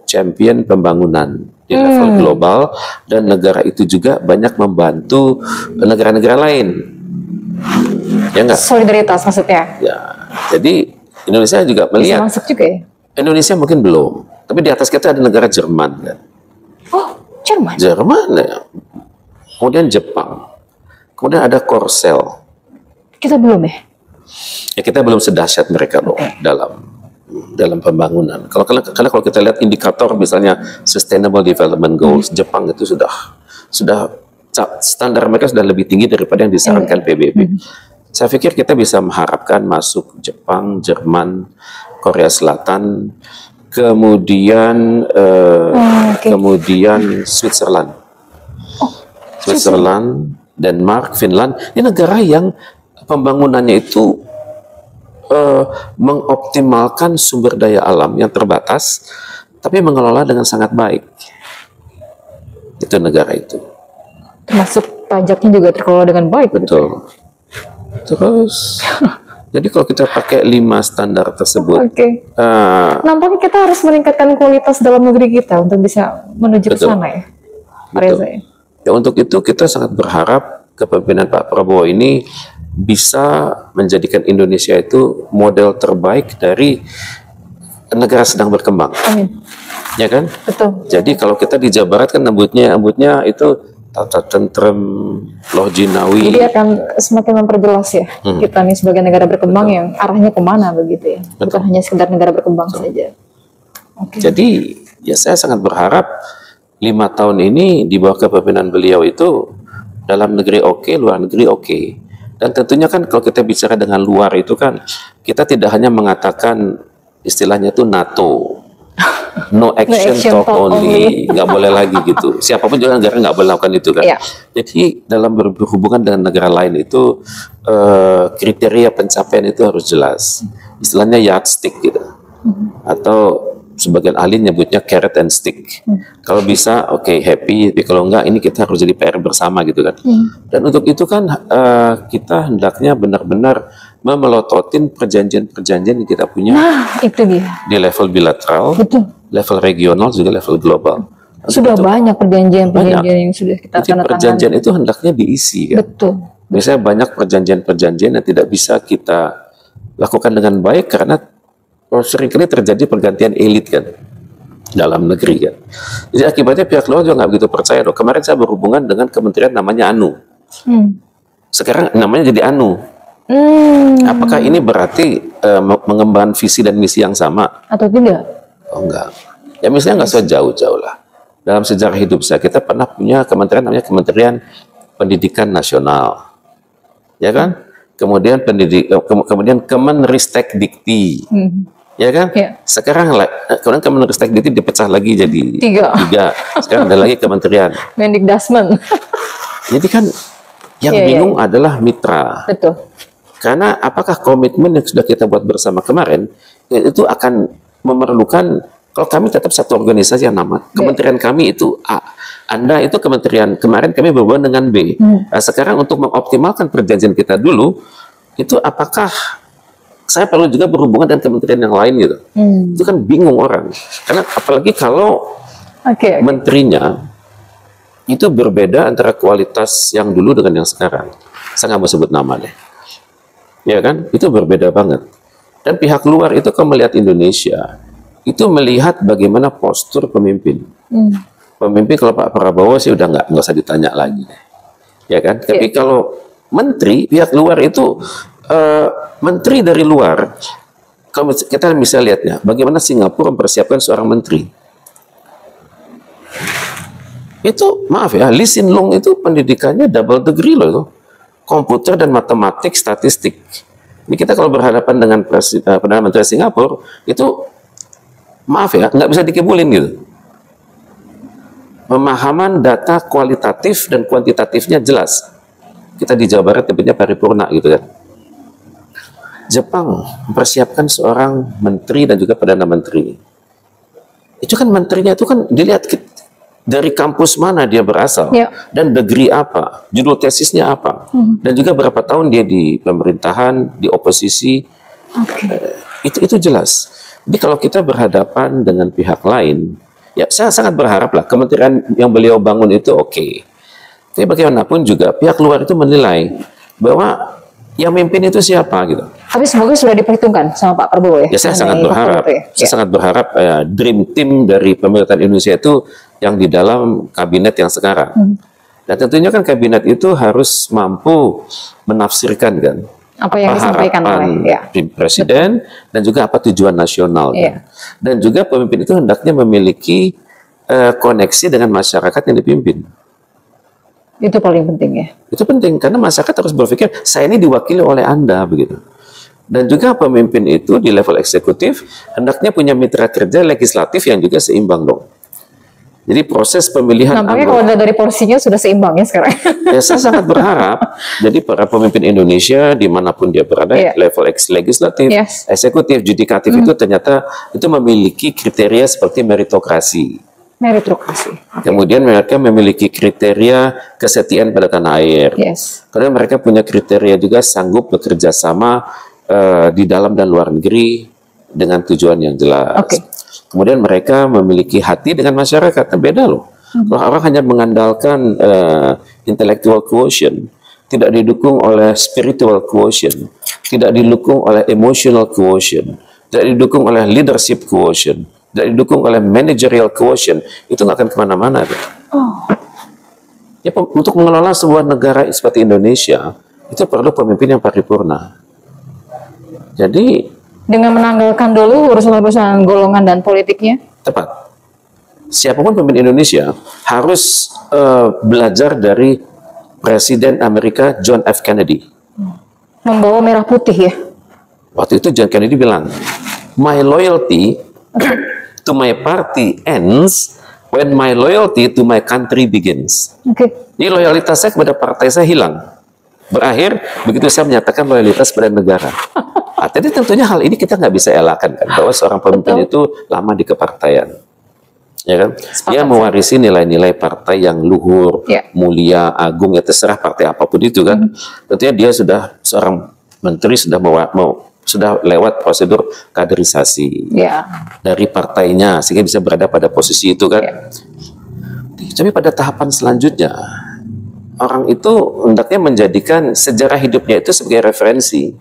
champion pembangunan di level global, dan negara itu juga banyak membantu negara-negara lain. Ya enggak? Solidaritas maksudnya. Ya. Jadi Indonesia juga melihat. Bisa masuk juga ya? Indonesia mungkin belum, tapi di atas kita ada negara Jerman kan. Oh, Jerman. Jerman ya. Kemudian Jepang. Kemudian ada Korsel. Kita belum ya? Ya kita belum sedahsyat mereka loh dalam pembangunan. Karena kalau kita lihat indikator misalnya Sustainable Development Goals, Jepang itu sudah standar mereka sudah lebih tinggi daripada yang disarankan PBB. Saya pikir kita bisa mengharapkan masuk Jepang, Jerman, Korea Selatan, kemudian kemudian Switzerland, Switzerland, Denmark, Finland. Ini negara yang pembangunannya itu mengoptimalkan sumber daya alam yang terbatas, tapi mengelola dengan sangat baik. Itu negara itu. Termasuk pajaknya juga terkelola dengan baik. Betul. Terus, jadi kalau kita pakai 5 standar tersebut, nampaknya kita harus meningkatkan kualitas dalam negeri kita untuk bisa menuju ke sana ya, Pak Reza. Ya, untuk itu kita sangat berharap kepemimpinan Pak Prabowo ini bisa menjadikan Indonesia itu model terbaik dari negara sedang berkembang. Amin. Ya kan? Betul. Jadi kalau kita di Jawa Barat kan nyebutnya itu tata tentrem, loh jinawi. Jadi akan semakin memperjelas ya kita nih sebagai negara berkembang yang arahnya kemana begitu ya. Bukan hanya sekedar negara berkembang saja. Jadi ya saya sangat berharap 5 tahun ini di bawah kepemimpinan beliau itu dalam negeri oke, luar negeri oke. Dan tentunya kan kalau kita bicara dengan luar itu kan kita tidak hanya mengatakan istilahnya itu NATO, no action talk only, nggak boleh lagi gitu. Siapapun juga negara nggak boleh lakukan itu kan. Jadi dalam berhubungan dengan negara lain itu kriteria pencapaian itu harus jelas. Istilahnya yardstick gitu, atau sebagian ahli nyebutnya carrot and stick. Kalau bisa, oke, happy, tapi kalau enggak, ini kita harus jadi PR bersama gitu kan. Dan untuk itu kan kita hendaknya benar-benar memelototin perjanjian-perjanjian yang kita punya Nah, itu dia. di level bilateral, Betul. level regional, juga level global. Sudah banyak perjanjian-perjanjian yang sudah kita Jadi tanda tangan. perjanjian itu hendaknya diisi kan. Betul. Biasanya banyak perjanjian-perjanjian yang tidak bisa kita lakukan dengan baik karena seringkali terjadi pergantian elit kan dalam negeri kan. Jadi akibatnya pihak luar juga nggak begitu percaya dong. Kemarin saya berhubungan dengan kementerian namanya ANU. Sekarang namanya jadi ANU. Apakah ini berarti mengembangkan visi dan misi yang sama? Atau tidak? Oh enggak. Ya misalnya nggak sejauh-jauh lah. Dalam sejarah hidup saya, kita pernah punya kementerian namanya Kementerian Pendidikan Nasional. Ya kan? Kemudian kemudian Kemenristek Dikti. Ya kan? Ya. Sekarang kemudian Kemenristek Dikti dipecah lagi jadi tiga. Sekarang ada lagi kementerian. Mendikdasmen. Jadi kan yang bingung adalah mitra. Betul. Karena apakah komitmen yang sudah kita buat bersama kemarin itu akan memerlukan, kalau kami tetap satu organisasi yang nama, kementerian kami itu A, Anda itu kementerian, kemarin kami berhubungan dengan B. Nah, sekarang untuk mengoptimalkan perjanjian kita dulu, itu apakah saya perlu juga berhubungan dengan kementerian yang lain gitu? Itu kan bingung orang. Karena apalagi kalau menterinya itu berbeda antara kualitas yang dulu dengan yang sekarang. Saya nggak mau sebut nama deh. Ya kan, itu berbeda banget. Dan pihak luar itu kalau melihat Indonesia, itu melihat bagaimana postur pemimpin. Pemimpin kalau Pak Prabowo sih udah nggak usah ditanya lagi, ya kan. Tapi kalau menteri pihak luar itu menteri dari luar, kalau kita bisa lihatnya, bagaimana Singapura mempersiapkan seorang menteri. Itu maaf ya, Lee Hsien Loong itu pendidikannya double degree loh itu. Komputer dan matematik, statistik. Ini kita kalau berhadapan dengan Perdana Menteri Singapura, itu maaf ya, nggak bisa dikibulin gitu. Pemahaman data kualitatif dan kuantitatifnya jelas. Kita di Jawa Barat nyebutnya paripurna gitu kan. Jepang mempersiapkan seorang menteri dan juga Perdana Menteri. Itu kan menterinya itu kan dilihat dari kampus mana dia berasal, dan degree apa, judul tesisnya apa, dan juga berapa tahun dia di pemerintahan, di oposisi, itu jelas. Jadi kalau kita berhadapan dengan pihak lain, ya saya sangat berharap lah kementerian yang beliau bangun itu oke. Tapi bagaimanapun juga pihak luar itu menilai bahwa yang memimpin itu siapa gitu. Tapi semoga sudah diperhitungkan sama Pak Prabowo ya. Ya saya sangat berharap, saya sangat berharap dream team dari pemerintahan Indonesia itu yang di dalam kabinet yang sekarang. Dan tentunya kan kabinet itu harus mampu menafsirkan kan apa yang disampaikan oleh presiden dan juga apa tujuan nasional. Kan? Dan juga pemimpin itu hendaknya memiliki koneksi dengan masyarakat yang dipimpin. Itu paling penting ya. Itu penting karena masyarakat harus berpikir saya ini diwakili oleh Anda begitu. Dan juga pemimpin itu di level eksekutif hendaknya punya mitra kerja legislatif yang juga seimbang dong. Jadi proses pemilihan nampaknya kalau dari porsinya sudah seimbang ya sekarang. Ya saya sangat berharap jadi para pemimpin Indonesia dimanapun dia berada, level legislatif, eksekutif, judikatif itu ternyata itu memiliki kriteria seperti meritokrasi. Kemudian mereka memiliki kriteria kesetiaan pada tanah air. Karena mereka punya kriteria juga sanggup bekerja sama di dalam dan luar negeri dengan tujuan yang jelas. Kemudian mereka memiliki hati dengan masyarakat. Beda loh. Kalau orang hanya mengandalkan intellectual quotient, tidak didukung oleh spiritual quotient, tidak didukung oleh emotional quotient, tidak didukung oleh leadership quotient, tidak didukung oleh managerial quotient, itu nggak akan kemana-mana. Ya, untuk mengelola sebuah negara seperti Indonesia, itu perlu pemimpin yang paripurna. Jadi dengan menanggalkan dulu urusan-urusan golongan dan politiknya? Tepat. Siapapun pemimpin Indonesia harus belajar dari Presiden Amerika John F. Kennedy. Membawa merah putih ya? Waktu itu John Kennedy bilang, my loyalty to my party ends when my loyalty to my country begins. Jadi loyalitas saya kepada partai saya hilang. Berakhir begitu saya menyatakan loyalitas pada negara. Tadi tentunya hal ini kita nggak bisa elakkan kan, bahwa seorang pemimpin itu lama di kepartaian, ya kan? Dia mewarisi nilai-nilai partai yang luhur, mulia, agung, ya terserah partai apapun itu kan. Tentunya dia sudah seorang menteri sudah lewat prosedur kaderisasi dari partainya sehingga bisa berada pada posisi itu kan. Tapi pada tahapan selanjutnya orang itu hendaknya menjadikan sejarah hidupnya itu sebagai referensi.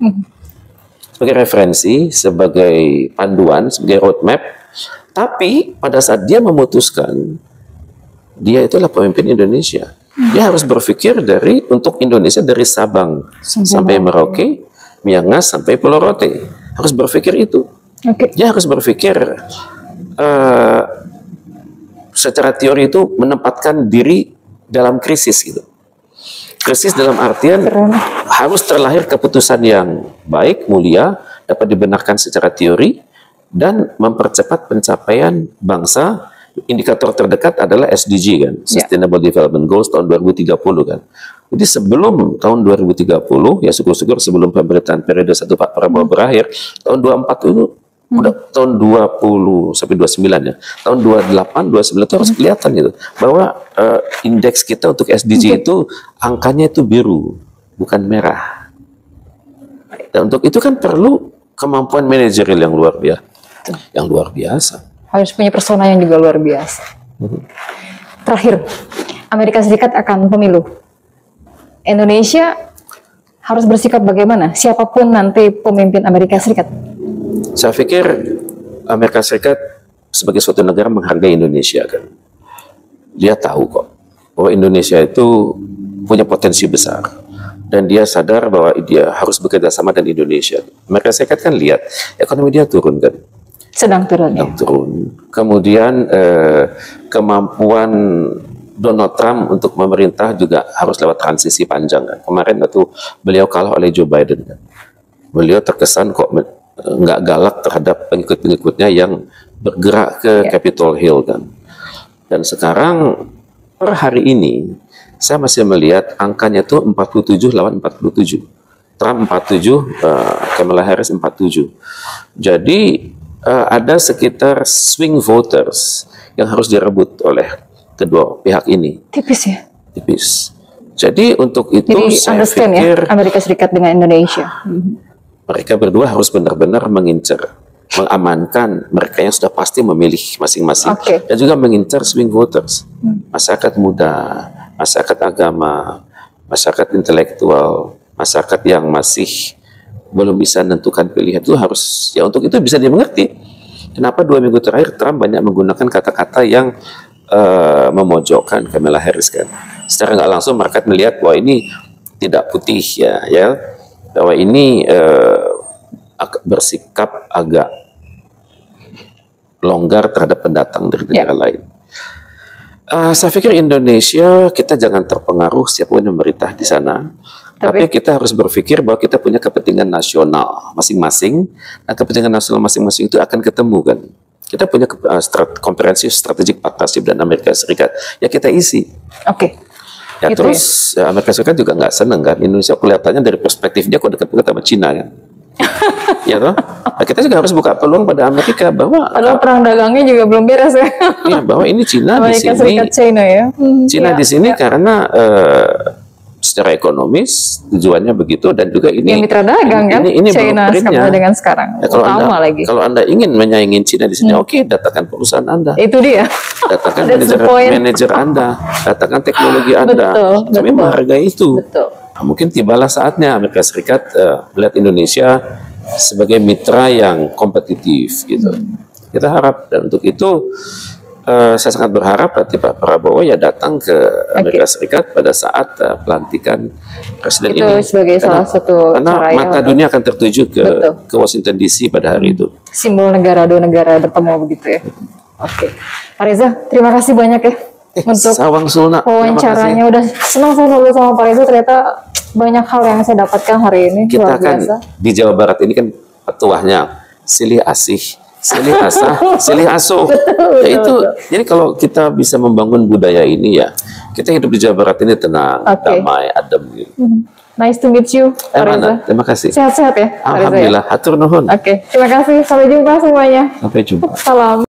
Sebagai panduan, sebagai roadmap. Tapi pada saat dia memutuskan, dia itulah pemimpin Indonesia. Dia harus berpikir untuk Indonesia dari Sabang sampai Merauke, Miangas sampai Pulau Rote. Harus berpikir itu. Dia harus berpikir secara teori itu menempatkan diri dalam krisis gitu. Krisis dalam artian harus terlahir keputusan yang baik, mulia, dapat dibenarkan secara teori, dan mempercepat pencapaian bangsa. Indikator terdekat adalah SDG kan, Sustainable Development Goals tahun 2030 kan. Jadi sebelum tahun 2030, ya syukur-syukur sebelum pemerintahan periode 1 Pak Prabowo berakhir, tahun 24 itu udah tahun 20 sampai 29 ya. Tahun 28, 29 itu harus kelihatan gitu bahwa indeks kita untuk SDG itu angkanya itu biru, bukan merah. Dan untuk itu kan perlu kemampuan manajerial yang luar biasa. Harus punya persona yang juga luar biasa. Terakhir, Amerika Serikat akan pemilu. Indonesia harus bersikap bagaimana? Siapapun nanti pemimpin Amerika Serikat. Saya pikir Amerika Serikat sebagai suatu negara menghargai Indonesia kan. Dia tahu kok bahwa Indonesia itu punya potensi besar dan dia sadar bahwa dia harus bekerja sama dengan Indonesia. Amerika Serikat kan lihat ekonomi dia turun kan. Sedang turun. Kemudian kemampuan Donald Trump untuk memerintah juga harus lewat transisi panjang kan. Kemarin waktu beliau kalah oleh Joe Biden kan. Beliau terkesan kok nggak galak terhadap pengikut-pengikutnya yang bergerak ke Capitol Hill kan. Dan sekarang per hari ini saya masih melihat angkanya itu 47 lawan 47. Trump 47, Kamala Harris 47. Jadi ada sekitar swing voters yang harus direbut oleh kedua pihak ini. Tipis ya? Tipis. Jadi untuk itu jadi, saya pikir ya, Amerika Serikat dengan Indonesia. Mereka berdua harus benar-benar mengincar, mengamankan mereka yang sudah pasti memilih masing-masing, dan juga mengincar swing voters, masyarakat muda, masyarakat agama, masyarakat intelektual, masyarakat yang masih belum bisa menentukan pilihan. Itu harus, ya untuk itu bisa dimengerti kenapa 2 minggu terakhir Trump banyak menggunakan kata-kata yang memojokkan Kamala Harris kan. Secara nggak langsung market melihat bahwa ini tidak putih ya. Bahwa ini bersikap agak longgar terhadap pendatang dari negara lain. Saya pikir Indonesia kita jangan terpengaruh siapapun yang memerintah di sana, tapi kita harus berpikir bahwa kita punya kepentingan nasional masing-masing. Nah, kepentingan nasional masing-masing itu akan ketemu kan. Kita punya komprehensif strategic partnership dan Amerika Serikat, ya kita isi. Ya gitu terus ya. Amerika Serikat juga nggak seneng kan Indonesia kelihatannya dari perspektif dia kok dekat-dekat sama Cina kan. Ya toh? Nah, kita juga harus buka peluang pada Amerika bahwa perang dagangnya juga belum beres ya. Iya, bahwa ini Cina di sini. Serikat China ya. Cina di sini karena secara ekonomis tujuannya begitu, dan juga ini mitra dagang kan ini China sama dengan sekarang. Ya, kalau anda ingin menyaingin Cina di sini, oke, datangkan perusahaan Anda. Itu dia. Datangkan manajer Anda, datangkan teknologi Anda. Kami menghargai itu. Nah, mungkin tibalah saatnya Amerika Serikat melihat Indonesia sebagai mitra yang kompetitif gitu. Kita harap, dan untuk itu saya sangat berharap nanti Pak Prabowo ya datang ke Amerika Serikat pada saat pelantikan presiden itu ini. Sebagai salah satu karena mata dunia akan tertuju ke Washington DC pada hari itu. Simbol negara, dua negara bertemu begitu ya. Pak Reza, terima kasih banyak ya untuk wawancaranya. Udah senang saya ngobrol sama Pak Reza, ternyata banyak hal yang saya dapatkan hari ini. Kita kan di Jawa Barat ini kan petuahnya silih asih, silih asah, silih asuh. Betul. Jadi kalau kita bisa membangun budaya ini ya, kita hidup di Jawa Barat ini tenang, damai, adem gitu. Nice to meet you, Pak Reza. Terima kasih. Sehat-sehat ya, Pak Reza. Alhamdulillah, hatur nuhun. Oke, terima kasih. Sampai jumpa semuanya. Sampai jumpa. Salam.